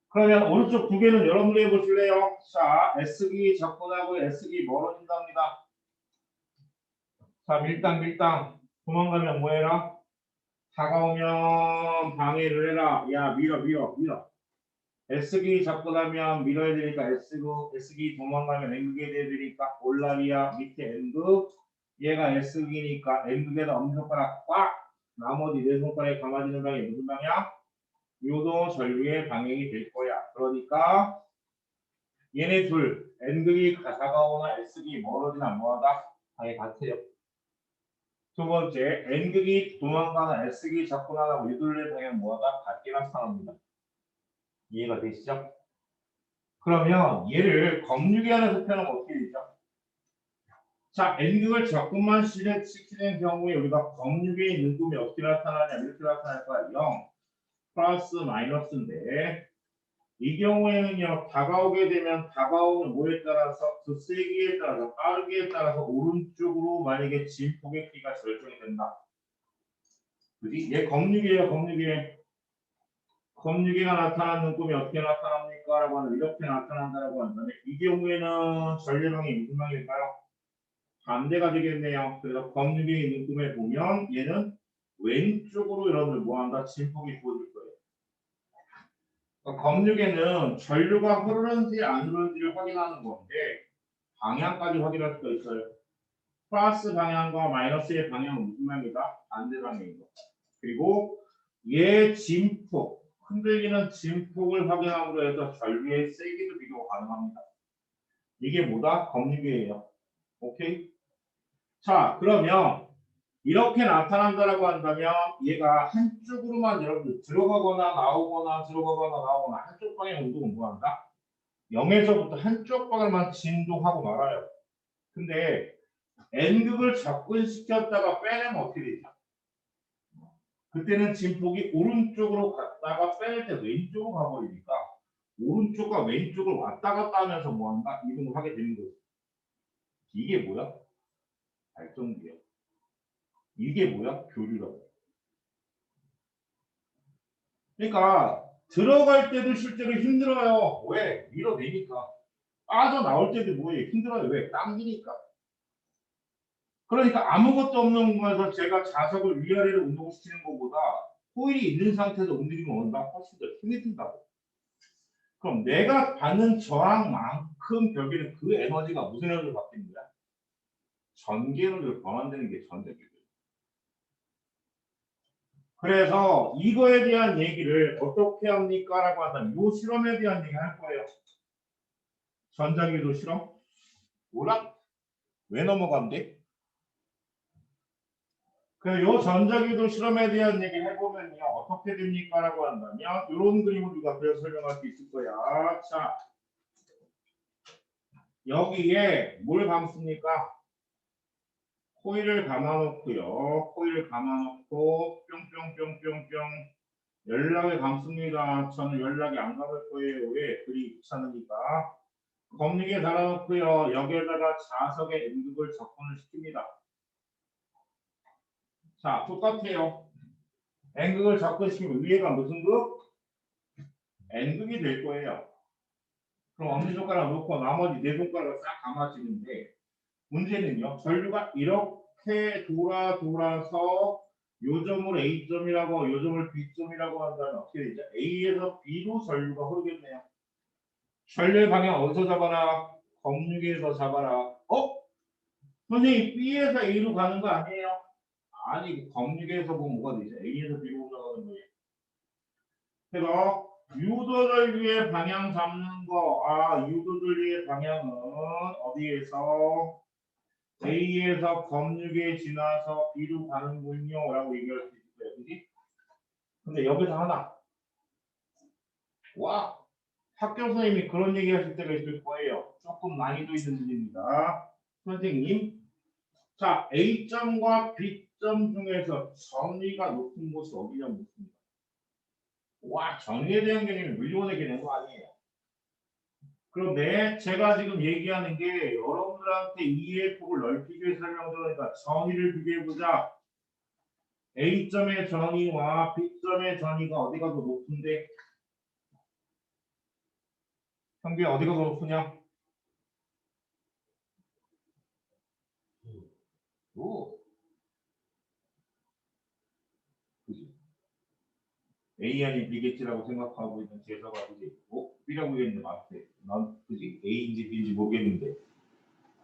그러면 오른쪽 두 개는 여러분들이 해보실래요? 자 S극이 접근하고 S극이 멀어진답니다. 자 밀당 도망가면 뭐해라? 다가오면 방해를 해라. 야 밀어. S기 접근하면 밀어야 되니까 S극, S기 도망가면 N극이 돼야 되니까 올라리아 밑에 N극, 얘가 S극이니까 N극에다 엄지손가락 꽉 나머지 네 손가락에 감아지는 방향이 무슨 방향? 요도 전류의 방향이 될 거야. 그러니까 얘네 둘 N극이 다가오나 S극이 멀어지나 뭐하다? 방향이 같아요. 두 번째 N극이 도망가나 S극이 접근하나 이둘의 방향은 뭐하다? 같게 나타납니다. 이해가 되시죠? 그러면 얘를 검유기 안에서 표현하면 어떻게 되죠? 자, N극을 적분만 시키는 경우에 우리가 검유기의 눈금이 어떻게 나타나냐 이렇게 나타날 거야. 0 플러스 마이너스인데 이 경우에는요 다가오게 되면 다가오는 뭐에 따라서 그 세기에 따라서 빠르기에 따라서 오른쪽으로 만약에 진폭의 키가 결정이 된다. 그지? 얘 검유기예요. 검유기가 나타나는 꿈이 어떻게 나타납니까? 라고 하면 이렇게 나타난다라고 한다면 이 경우에는 전류방이 무슨 방일까요? 반대가 되겠네요. 그래서 검유기에 있는 꿈에 보면 얘는 왼쪽으로 여러분들 뭐한다? 진폭이 부어질 거예요. 그러니까 검유기는 전류가 흐르는지 안 흐르는지를 확인하는 건데 방향까지 확인할 수가 있어요. 플러스 방향과 마이너스의 방향은 무슨 방향이다? 반대 방향이고. 그리고 얘 진폭 흔들리는 진폭을 확인함으로 해서 전류의 세기도 비교가 가능합니다. 이게 뭐다? 검유기예요. 오케이? 자, 그러면 이렇게 나타난다라고 한다면 얘가 한쪽으로만 여러분들 들어가거나 나오거나 한쪽 방향 운동은 뭐한다? 0에서부터 한쪽 방향만 진동하고 말아요. 근데 N극을 접근시켰다가 빼내면 어떻게 되죠? 그때는 진폭이 오른쪽으로 갔다가 빼낼 때 왼쪽으로 가버리니까 오른쪽과 왼쪽을 왔다 갔다 하면서 뭐한다? 이동을 하게 되는 거죠. 이게 뭐야? 발전기야. 이게 뭐야? 교류라고. 그러니까 들어갈 때도 실제로 힘들어요. 왜? 밀어내니까. 빠져나올 때도 뭐예요? 힘들어요. 왜? 당기니까. 그러니까 아무것도 없는 공간에서 제가 자석을 위아래로 운동시키는 것보다 코일이 있는 상태에서 움직이면 온다 훨씬 더 힘이 든다고. 그럼 내가 받는 저항만큼 결국에는 그 에너지가 무슨 에너지로 바뀌는 거야? 전기 에너지로 변환되는 게 전자기예요. 그래서 이거에 대한 얘기를 어떻게 합니까? 라고 한다면 이 실험에 대한 얘기 할 거예요. 전자기도 실험? 뭐라? 왜 넘어간대? 요 전자기도 실험에 대한 얘기 해보면요. 어떻게 됩니까? 라고 한다면 이런 그림을 우리가 그래서 설명할 수 있을 거야. 자, 여기에 뭘 감습니까? 코일을 감아놓고요. 코일을 감아놓고 뿅뿅뿅뿅뿅 연락을 감습니다. 저는 연락이 안 감을 거예요. 왜? 글이 귀찮으니까. 검리기에 달아놓고요. 여기에다가 자석의 N극을 접근을 시킵니다. 자, 똑같아요. N극을 접근시키면 위에가 무슨 극? N극이 될 거예요. 그럼 엄지손가락 놓고 나머지 네 손가락을 싹 감아주는데 문제는요. 전류가 이렇게 돌아서 요점을 A점이라고 요점을 B점이라고 한다면 어떻게 되죠? A에서 B로 전류가 흐르겠네요. 전류의 방향 어디서 잡아라? 검유기에서 잡아라. 선생님 B에서 A로 가는 거 아니에요? 아니 검유기에서 보면 뭐가 되죠? A에서 B로 올라가는 거예요. 그래서 유도전류의 방향 잡는 거. 유도전류의 방향은 어디에서 A에서 검유기에 지나서 B로 가는군요. 라고 얘기할 수 있을 거예요. 그지? 근데 여기서 하나. 와! 학교 선생님이 그런 얘기 하실 때가 있을 거예요. 조금 난이도 있는 문제입니다. 선생님. 자, A점과 B점 중에서 전위가 높은 곳이 어디냐고 묻습니다. 와, 전위에 대한 개념이 물리원의 개념도 아니에요. 그런데 제가 지금 얘기하는 게 여러분들한테 이해의 폭을 넓히기 위해 설명드리니까 전위를 비교해보자. A점의 전위와 B점의 전위가 어디가 더 높은데? 형비 어디가 더 높으냐? 오, 그지? A 아닌 B겠지라고 생각하고 있는 재서가 그지? B라고 얘기했는데 맞대. 난 그지? A인지 B인지 모르겠는데.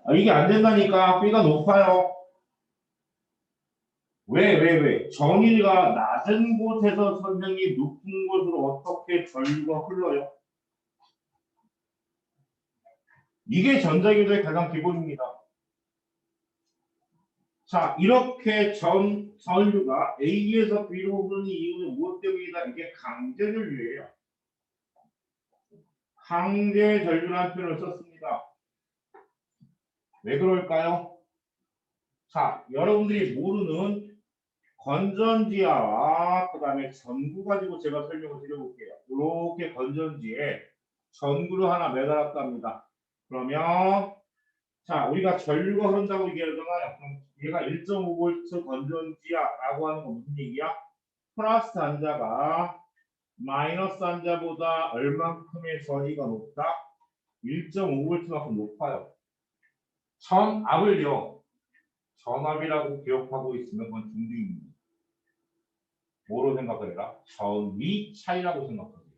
아, 이게 안 된다니까. B가 높아요. 왜? 전위가 낮은 곳에서 선생이 높은 곳으로 어떻게 전류가 흘러요? 이게 전자기도의 가장 기본입니다. 자, 이렇게 전류가 A에서 B로 흐르는 이유는 무엇 때문이다? 이게 강제전류예요. 강제전류라는 표현을 썼습니다. 왜 그럴까요? 자, 여러분들이 모르는 건전지와 그 다음에 전구 가지고 제가 설명을 드려볼게요. 이렇게 건전지에 전구를 하나 매달았다 합니다. 그러면 자, 우리가 전류가 흐른다고 얘기하잖아요. 그럼 얘가 1.5V 건전지야라고 하는 건 무슨 얘기야? 플러스 단자가 마이너스 단자보다 얼만큼의 전위가 높다? 1.5V만큼 높아요. 전압을요. 전압이라고 기억하고 있으면 그건 중등입니다. 뭐로 생각을 해라? 전위 차이라고 생각하세요.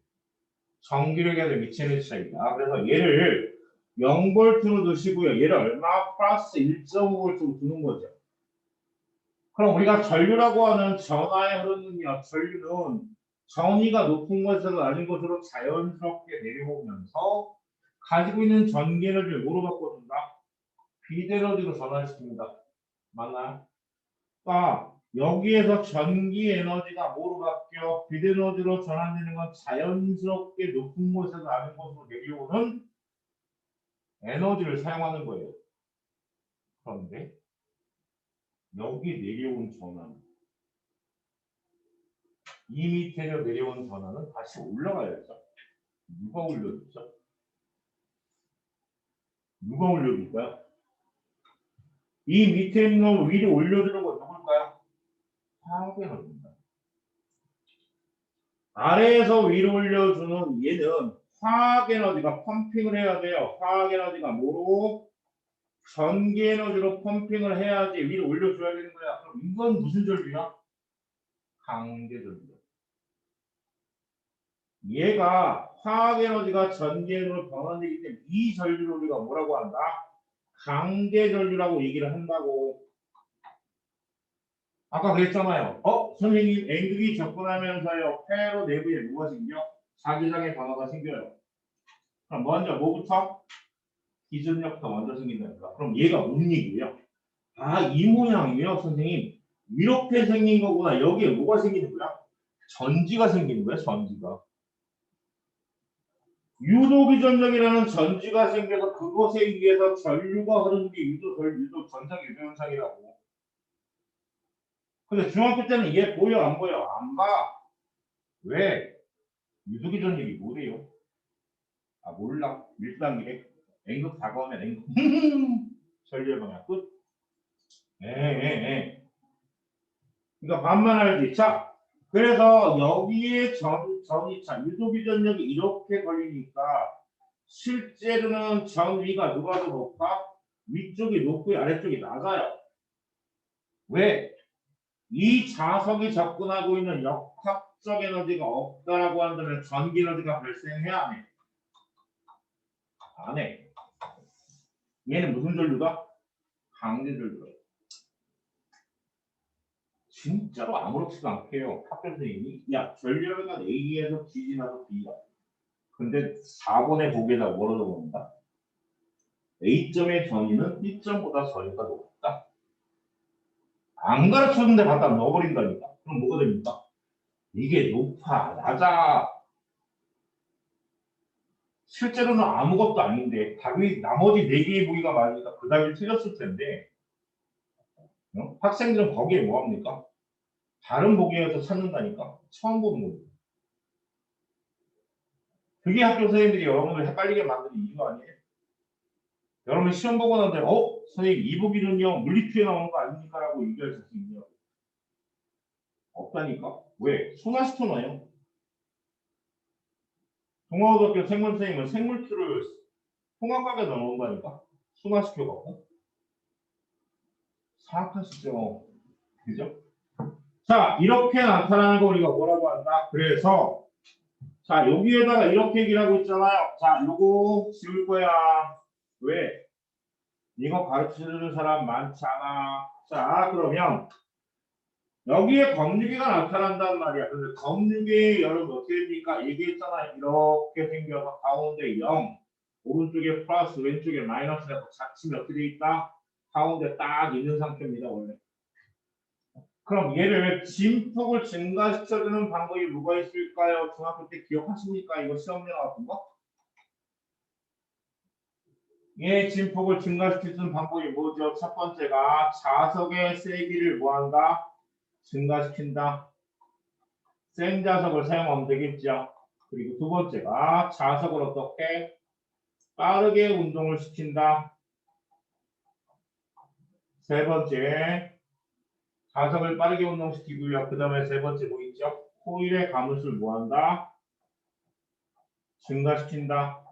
전기력에 미치는 차이다. 그래서 얘를 0V로 두시고요. 얘를 얼마? 플러스 1.5V로 두는 거죠. 그럼 우리가 전류라고 하는 전하에 흐르는 전류는 전위가 높은 곳에서 낮은 곳으로 자연스럽게 내려오면서 가지고 있는 전기를 뭐로 바꿔준다? 비대너지로 전환시킵니다. 맞나요? 그러니까 여기에서 전기 에너지가 뭐로 바뀌어? 비대너지로 전환되는 건 자연스럽게 높은 곳에서 낮은 곳으로 내려오는 에너지를 사용하는 거예요. 그런데 여기 내려온 전환, 이 밑에로 내려온 전환은 다시 올라가야죠. 누가 올려줬죠? 누가 올려줄까요? 이 밑에 있는 걸 위로 올려주는 건 누굴까요? 화학에너지입니다. 아래에서 위로 올려주는 얘는 화학에너지가 펌핑을 해야 돼요. 화학에너지가 뭐로? 전기에너지로 펌핑을 해야지 위로 올려줘야 되는 거야. 그럼 이건 무슨 전류야? 강제전류. 얘가 화학에너지가 전기에너지로 변환되기 때문에 이 전류를 우리가 뭐라고 한다? 강제전류라고 얘기를 한다고. 아까 그랬잖아요. 선생님 N극이 접근하면서요. 회로 내부에 뭐가 생겨? 자기장의 변화가 생겨요. 그럼 먼저 뭐부터? 기전력부터 먼저 생긴다니까. 그럼 얘가 무슨 얘기예요? 아, 이 모양이에요, 선생님. 이렇게 생긴 거구나. 여기에 뭐가 생기는 거야? 전지가 생기는 거야, 전지가. 유도기전력이라는 전지가 생겨서 그것에 의해서 전류가 흐르는 게 유도 전장 유도 현상이라고. 근데 중학교 때는 얘 보여, 안 보여? 안 봐. 왜? 유도기전력이 뭐래요? 아, 몰라. 밀당이래. N극 다가오면 N극. 전류의 방향 끝. 에. 그러니까 반만 알지. 자, 그래서 여기에 전이차 유도기전력이 이렇게 걸리니까 실제로는 전위가 누가 더 높아? 위쪽이 높고 아래쪽이 낮아요. 왜? 이 자석이 접근하고 있는 역학적 에너지가 없다라고 한다면 전기 에너지가 발생해야 안 해? 안 해. 얘는 무슨 전류다? 강제전류다. 진짜로 아무렇지도 않게 해요. 학교 선생님이 야 전류가 A에서 B 지나서 B야. 근데 4번의 보기에다 뭐로 적어본다? A점의 전위는 B점보다 전위가 높다. 안 가르쳤는데 갖다 넣어버린다니까. 그럼 뭐가 됩니까? 이게 높아, 낮아. 실제로는 아무것도 아닌데 답이 나머지 4개의 보기가 맞으니까 그 답이 틀렸을 텐데 학생들은 거기에 뭐합니까? 다른 보기에서 찾는다니까 처음 보는 거죠. 그게 학교 선생님들이 여러분을 헷갈리게 만드는 이유 아니에요? 여러분 시험 보고 나는데 선생님 이 보기는요 물리표에 나오는 거 아닙니까? 라고 얘기할 수 있냐? 없다니까? 왜? 순화시켜놔요. 동아고등학교 생물 선생님은 생물표를 통합각에 넣어놓는다니까? 순화시켜갖고. 사악하시죠? 그죠? 자, 이렇게 나타나는 거 우리가 뭐라고 한다? 그래서 자, 여기에다가 이렇게 얘기를 하고 있잖아요. 자, 요거 지울 거야. 왜? 이거 가르쳐주는 사람 많잖아. 자, 그러면 여기에 검유기가 나타난단 말이야. 근데 검유기 여러분 어떻게 됩니까? 얘기했잖아. 이렇게 생겨서 가운데 0, 오른쪽에 플러스, 왼쪽에 마이너스라고 잡치면 어떻게 돼 있다? 가운데 딱 있는 상태입니다. 원래. 그럼 얘를 진폭을 증가시켜주는 방법이 뭐가 있을까요? 중학교 때 기억하십니까? 이거 시험에 나왔던 거? 얘 진폭을 증가시켜주는 방법이 뭐죠? 첫 번째가 자석의 세기를 뭐한다? 증가시킨다. 센 자석을 사용하면 되겠죠. 그리고 두 번째가 자석을 어떻게 빠르게 운동을 시킨다. 세 번째 자석을 빠르게 운동시키고요. 그 다음에 세 번째 뭐 있죠? 코일의 가물수를 뭐한다? 증가시킨다.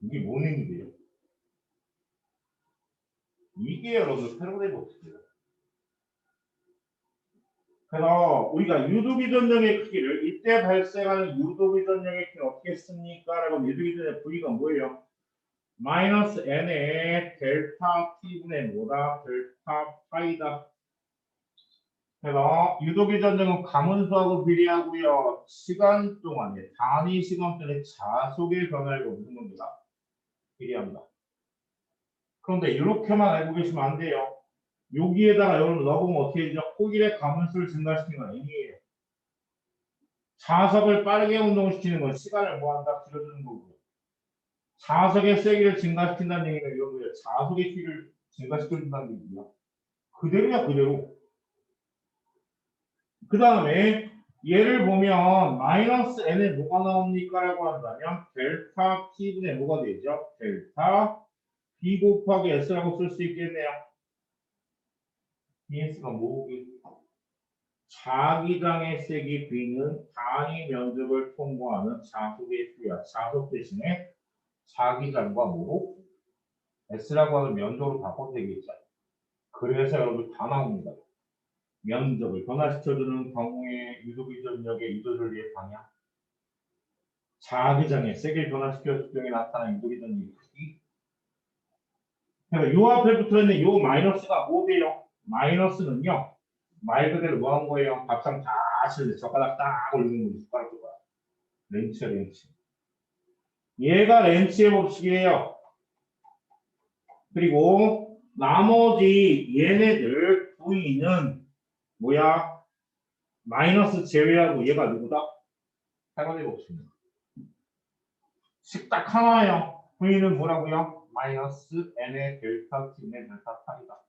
이게 뭔 의미예요? 이게 여러분들 패러다임 법칙이에요. 그래서 우리가 유도비 전형의 크기를 이때 발생하는 유도비 전형의 크기를 어떻게 씁니까? 라고 유도비 전형의 부위가 뭐예요? 마이너스 n의 델타 t분의 뭐다? 델타 파이다. 그래서 유도비 전형은 가문수하고 비례하고요. 시간 동안에 단위 시간 동안에 자속의 변화를 무슨 겁니다? 비례합니다. 그런데 이렇게만 알고 계시면 안 돼요. 여기에다가 여러분 넣어보면 어떻게 되죠? 코일의 가문수를 증가시키는 건 아니에요. 자석을 빠르게 운동시키는 건 시간을 뭐한다? 줄여주는 거고요. 자석의 세기를 증가시킨다는 얘기는 이런 거예요. 자석의 키를 증가시켜준다는 얘기야. 그대로야 그대로. 그 다음에 얘를 보면 마이너스 n에 뭐가 나옵니까? 라고 한다면 델타 t분의 뭐가 되죠? 델타 b 곱하기 s라고 쓸 수 있겠네요. bs가 뭐겠죠? 자기장의 세기 b는 단위 면적을 통과하는 자속의 수야. 자속 대신에 자기장과 뭐 s라고 하는 면적으로 바꿔도 되겠죠. 그래서 여러분 다 나옵니다. 면적을 변화시켜주는 경우에 유도비 전력의 유도를 위해 방향. 자기장의 세기를 변화시켜줄 경우에 나타나는 유도비 전력의 크기. 그러니까 요 앞에 붙어있는 요 마이너스가 뭐예요? 마이너스는요. 말 그대로 뭐 한 거예요? 밥상 다 치는데 젓가락 딱 올리는 거지. 숟가락 젓가락. 렌치야 렌치. 얘가 렌치의 법칙이에요. 그리고 나머지 얘네들 V는 뭐야? 마이너스 제외하고 얘가 누구다? 해관의 법칙입니다. 식 딱 하나예요. V는 뭐라고요? 마이너스 n의 델타 t분의 델타 파이다.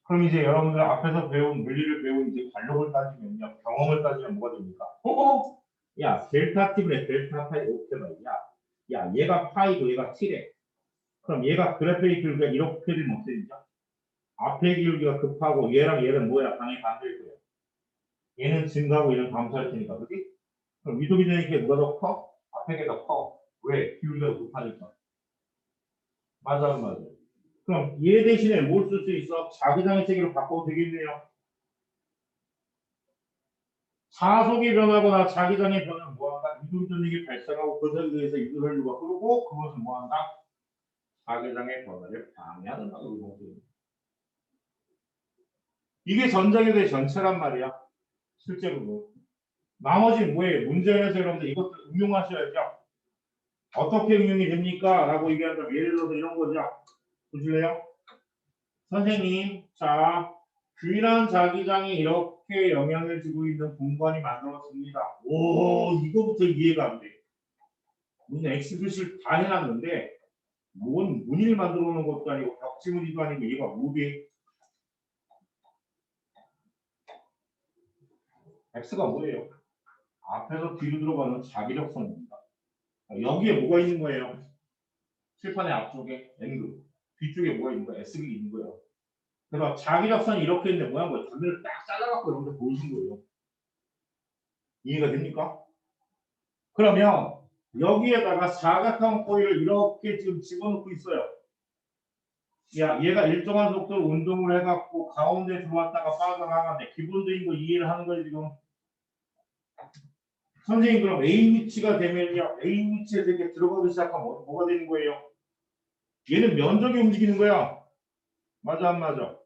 그럼 이제 여러분들 앞에서 배운 물리를 배운 이제 관록을 따지면요. 경험을 따지면 뭐가 됩니까? 야, 델타 t분의 델타 파이 어떻게 말이야? 야, 얘가 파이고 얘가 t래. 그럼 얘가 그래프의 기울기가 이렇게 되면 어떻게 되죠? 앞의 기울기가 급하고 얘랑 얘는 뭐야? 당연히 반대일 거예요. 얘는 증가하고 얘는 감소할 테니까, 그지? 그럼 위도 기준의 게 누가 더 커? 앞에 게 더 커. 왜? 기울기가 높아니까. 맞아, 맞아. 그럼 얘 대신에 뭘 쓸 수 있어? 자기장의 세기로 바꿔도 되겠네요. 자속이 변하거나 자기장의 변화는 뭐한다? 유도 전력이 발생하고 그것에 의해서 유도 전류가 흐르고 그것은 뭐한다? 자기장의 변화를 방해한다고 보거든요. 이게 전자기도의 전체란 말이야. 실제로도. 나머지 뭐예요? 문제에서 여러분들 이것도 응용하셔야죠. 어떻게 응용이 됩니까? 라고 얘기한다면 예를 들어서 이런 거죠. 보실래요? 선생님, 자, 균일한 자기장이 이렇게 이렇게 영향을 주고 있는 공간이 만들어집니다. 오, 이거부터 이해가 안 돼. 무슨 엑스표시를 다 해놨는데 뭔 무늬를 만들어 놓은 것도 아니고 벽지무늬도 아니고 얘가 뭐게? X가 뭐예요? 앞에서 뒤로 들어가는 자기력선입니다. 여기에 뭐가 있는 거예요? 칠판의 앞쪽에 N극, 뒤쪽에 뭐가 있는 거예요? S극이 있는 거예요. 그래서 자기력선이 이렇게 있는데 뭐한 거예요? 단면을 딱 잘라갖고 여러분들 보여준 거예요. 이해가 됩니까? 그러면 여기에다가 사각형 코일을 이렇게 지금 집어넣고 있어요. 야, 얘가 일정한 속도로 운동을 해갖고 가운데 들어왔다가 빠져나가는데 기본적인 거 이해를 하는 거예요 지금. 선생님 그럼 A 위치가 되면요. A 위치에서 이렇게 들어가기 시작하면 뭐가 되는 거예요? 얘는 면적이 움직이는 거야. 맞아 안 맞아?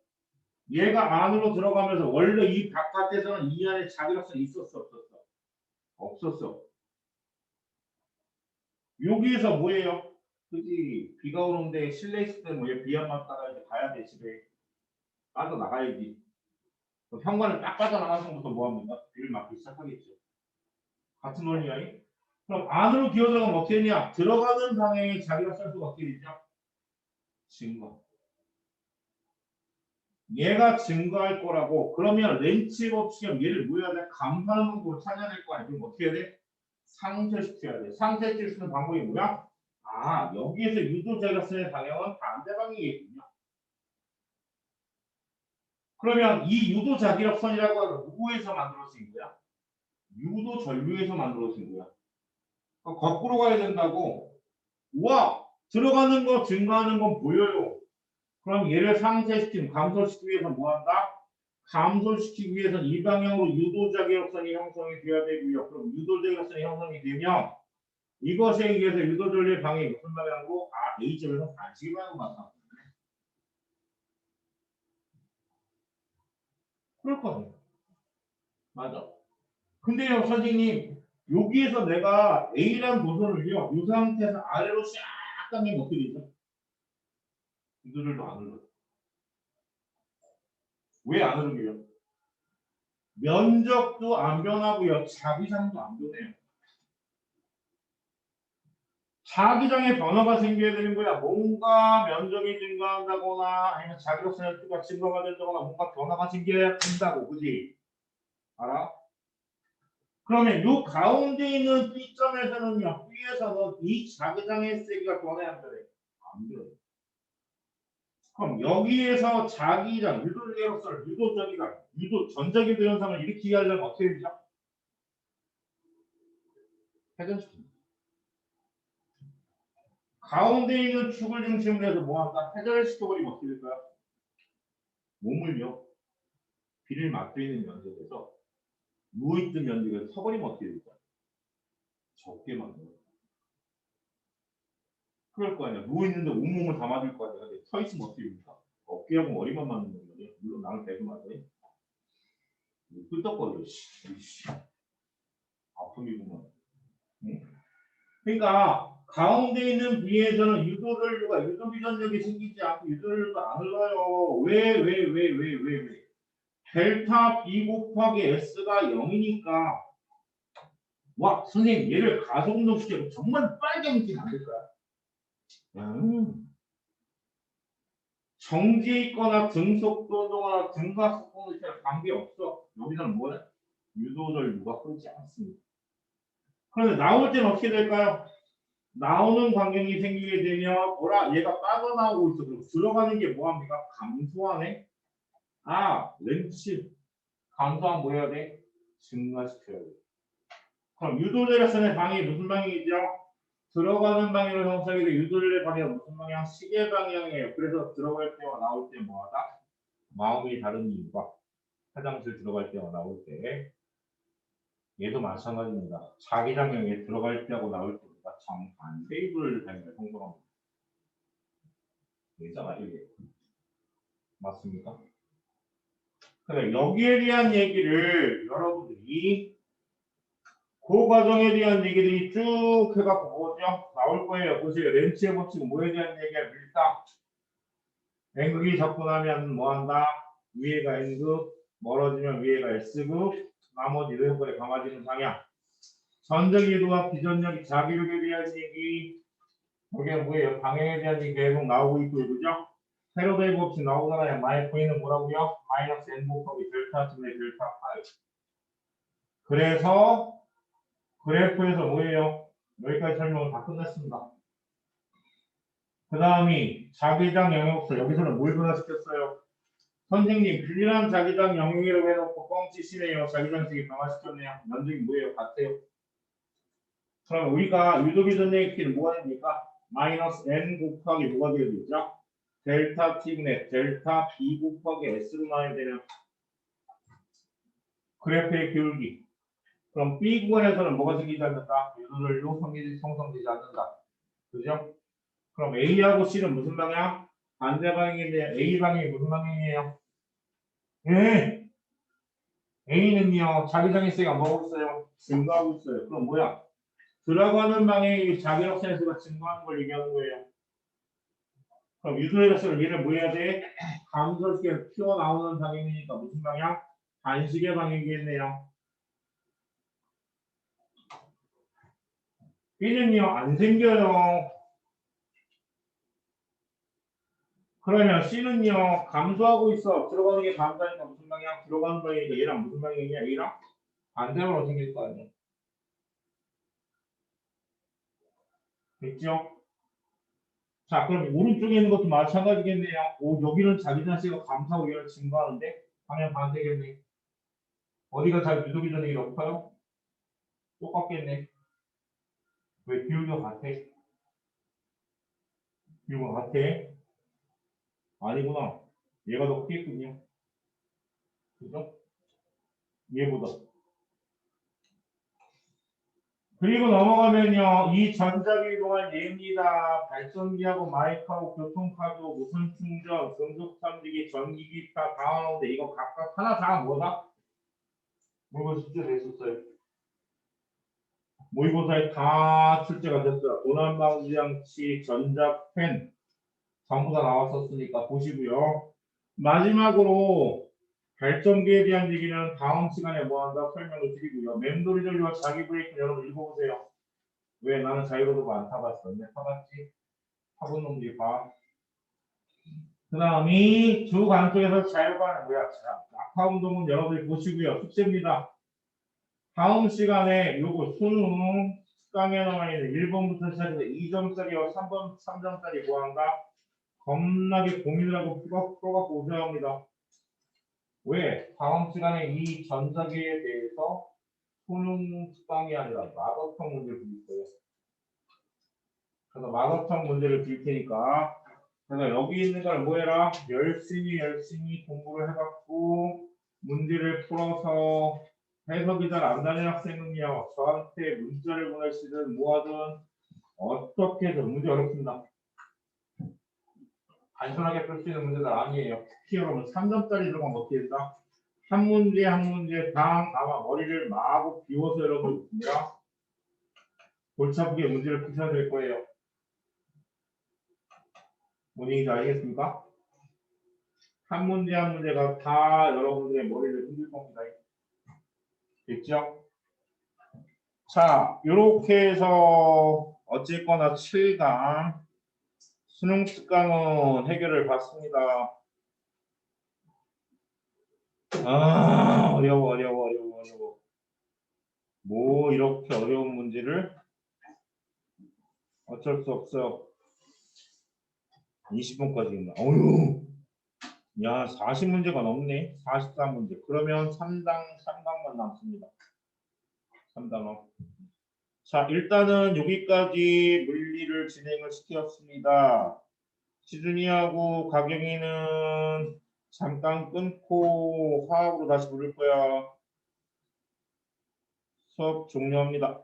얘가 안으로 들어가면서 원래 이 바깥에서는 이 안에 자기력선이 있었어 없었어? 없었어. 여기에서 뭐예요? 그지? 비가 오는데 실내 있을 때 뭐예요? 비 안 맞다가 이제 가야 돼 집에. 빠져나가야지. 그럼 현관을 딱 빠져나간 순간부터 뭐합니까? 비를 맞기 시작하겠죠. 같은 원리야. 그럼 안으로 기어 들어가면 어떻게 되냐? 들어가는 방향에 자기가 쌀수가 어떻게 되죠? 증거. 얘가 증거할 거라고. 그러면 렌치 법칙은 얘를 뭐 해야 돼? 감소하는 방법을 찾아야 될 거 아니야? 그럼 어떻게 해야 돼? 상쇄시켜야 돼. 상쇄시킬 수 있는 방법이 뭐야? 아, 여기에서 유도 제각선의 방향은 반대 방향이겠군요. 그러면 이 유도 자기력선이라고 하는 누구에서 만들어진 거야? 유도 전류에서 만들어진 거야. 그러니까 거꾸로 가야 된다고. 우와! 들어가는 거 증가하는 건 보여요. 그럼 얘를 상쇄시키면 감소시키기 위해서 뭐 한다? 감소시키기 위해서는 이 방향으로 유도자기력선이 형성이 되어야 되고요. 그럼 유도자기력선이 형성이 되면 이것에 의해서 유도전류의 방향이 무슨 방향으로? 아, A점에서 반시계 방향으로 나타납니다. 그럴 거 아니에요. 맞아. 근데요, 선생님, 여기에서 내가 A라는 도선을요, 이 상태에서 아래로 쫙 당기면 어떻게 되죠? 유도절도 안 흘러요. 왜 안 흐르게요? 면적도 안 변하고요. 자기장도 안 변해요. 자기장에 변화가 생겨야 되는 거야. 뭔가 면적이 증가한다거나 아니면 자기력선 혈투가 증가가 된다거나 뭔가 변화가 생겨야 된다고. 그지? 알아? 그러면 요 가운데 있는 B점에서는요. B에서는 이 자기장의 세기가 변해야 안 변해? 안 변해. 그럼 여기에서 자기장, 유도력설, 유도적이다, 유도 전자기도 현상을 일으키게 하려면 어떻게 되죠? 회전시킵니다. 가운데 있는 축을 중심으로 해서 뭐한다? 회전을 시켜버리면 어떻게 될까요? 몸을요. 비를 맞고 있는 면적에서 누워있던 면적에서 서버리면 어떻게 될까요? 적게 만들어요. 그럴 거 아니야. 누워있는데 온몸을 다 맞을 거 아니야. 근데 서 있으면 어떻게 됩니까? 어깨하고 머리만 맞는 거예요. 물론 나는 배도 맞아요. 끄떡거려. 아픔이구만. 응? 그러니까 가운데 있는 B에서는 유도전류가 유도비전력이 생기지 않고 유도전류가 안 흘러요. 왜? 델타 B 곱하기 S가 0이니까 와 선생님 얘를 가속운동시키면 정말 빠르게 움직이면 안 될까요? 정지에 있거나 등속도 운동하거나 등가속도는 관계없어. 여기서는 뭐야? 유도전류가 흐르지 않습니다. 그런데 나올 때는 어떻게 될까요? 나오는 광경이 생기게 되면 뭐라 얘가 빠져나오고 있어. 그럼 들어가는 게 뭐합니까? 감소하네. 아 렌치 감소하면 뭐 해야 돼? 증가시켜야 돼. 그럼 유도제력선의 방향이 무슨 방향이죠? 들어가는 방향을 형성하게 돼. 유도제의 방향은 무슨 방향? 시계 방향이에요. 그래서 들어갈 때와 나올 때 뭐하다? 마음이 다른 이유가 화장실 들어갈 때와 나올 때 얘도 마찬가지입니다. 자기장형에 들어갈 때하고 나올 때보다 정반대 이불을 방향을 형성합니다. 되잖아 이게. 맞습니까? 그래 여기에 대한 얘기를 여러분들이 그 과정에 대한 얘기들이 쭉 해갖고 뭐죠? 나올 거예요. 보세요. 렌치의 법칙은 뭐에 대한 얘기야? 밀당. N극이 접근하면 뭐한다? 위에가 N극, 멀어지면 위에가 S극, 나머지 외곽에 감아지는 방향. 전적이도와 비전적이 자기력에 대한 얘기, 이게 뭐예요? 방향에 대한 얘기 계속 나오고 있고요, 그죠? 세로데이브 없이 나오잖아요. 마이 V는 뭐라고요? 마이너스 N 곱하기 델타 T분의 델타 파이. 그래서 그래프에서 뭐예요? 여기까지 설명을 다 끝냈습니다. 그 다음이 자기장 영역수. 여기서는 뭘 변화시켰어요? 선생님, 균일한 자기장 영역이라고 해놓고 뻥치시네요. 자기장식이 변화시켰네요. 면적이 뭐예요? 같아요. 그럼 우리가 유도비 전쟁의 뭐가 됩니까? 마이너스 n 곱하기 뭐가 되겠죠? 델타 t분의 델타 b 곱하기 s로 나와야 되는 그래프의 기울기. 그럼 b 구간에서는 뭐가 생기지 않는다? 유도를 형성되지 않는다. 그죠? 그럼 a하고 c는 무슨 방향? 반대 방향인데 a 방향이 무슨 방향이에요? 예. a는요 자기장의수가 뭐하고 있어요? 증가하고 있어요. 그럼 뭐야? 들어가는 방향이 자기력선의 수가 증가하는 걸 얘기하는 거예요. 그럼 유도의 값을 얘를 뭐 해야 돼? 감소시켜 튀어나오는 방향이니까 무슨 방향? 반시계 방향이겠네요. B는요 안 생겨요. 그러면 C는요 감소하고 있어. 들어가는 게 감소하니까 무슨 방향? 들어가는 방향이니까 얘랑 무슨 방향이냐? A랑 반대로 생길 거 아니에요. 됐죠? 자, 그럼 오른쪽에 있는 것도 마찬가지겠네요. 오, 여기는 자기장씨가 감소하고 얘는 증가하는데 방향 반대겠네. 어디가 잘 유도기 전에 높아요? 똑같겠네. 왜 비율도 같아? 비율가 같아? 아니구나. 얘가 더 크겠군요. 그죠? 얘보다. 그리고 넘어가면요. 이 전자기 동안 얘입니다. 발전기하고 마이크하고 교통카드, 무선 충전, 금속 탐지기, 전기기타 다 나오는데 이거 각각 하나 다 뭐다? 물건 숙제돼 있었어요. 모의고사에 다 출제가 됐어요. 도난방지장치, 전자펜 전부 다 나왔었으니까 보시고요. 마지막으로 발전기에 대한 얘기는 다음 시간에 뭐한다 설명을 드리고요. 맴돌이 전류와 자기 브레이크 여러분 읽어보세요. 왜 나는 자유로도 안 타봤어? 근데 타봤지? 타본 놈들이 봐. 그 다음이 주 간쪽에서 자유반은 뭐야? 자, 낙하 운동은 여러분이 보시고요. 숙제입니다. 다음 시간에 요거 수능 강에 나와 있는 1번부터 시작해서 2점짜리와 3점짜리 뭐한다? 겁나게 고민을 하고 풀어갖고 오셔야 합니다. 왜? 다음 시간에 이 전자기에 대해서 수능 특강이 아니라 마더탕 문제를 드릴 거예요. 그래서 마더탕 문제를 드릴 테니까 그래서 여기 있는 걸 뭐 해라? 열심히 공부를 해갖고 문제를 풀어서 해석이 잘 안 되는 학생은요 저한테 문자를 보내시든 뭐하든 어떻게 해서 문제 어렵습니다. 단순하게 풀 수 있는 문제는 아니에요. 특히 여러분 3점짜리 들어가면 어떻게 된다? 한 문제 한 문제당 아마 머리를 마구 비워서 여러분 뭐야? 골치 아프게 문제를 푸셔야 될 거예요. 뭔 얘기인지 알겠습니까? 한 문제 한 문제가 다 여러분들의 머리를 흔들 겁니다. 됐죠? 자, 이렇게 해서 어쨌거나 7강 수능 특강은 해결을 받습니다. 아, 어려워. 뭐 이렇게 어려운 문제를 어쩔 수 없어요. 20분까지입니다. 어휴, 야, 40문제가 넘네. 43문제. 그러면 3강만 남습니다. 3단원. 자, 일단은 여기까지 물리를 진행을 시켰습니다. 시준이하고 가경이는 잠깐 끊고 화학으로 다시 부를 거야. 수업 종료합니다.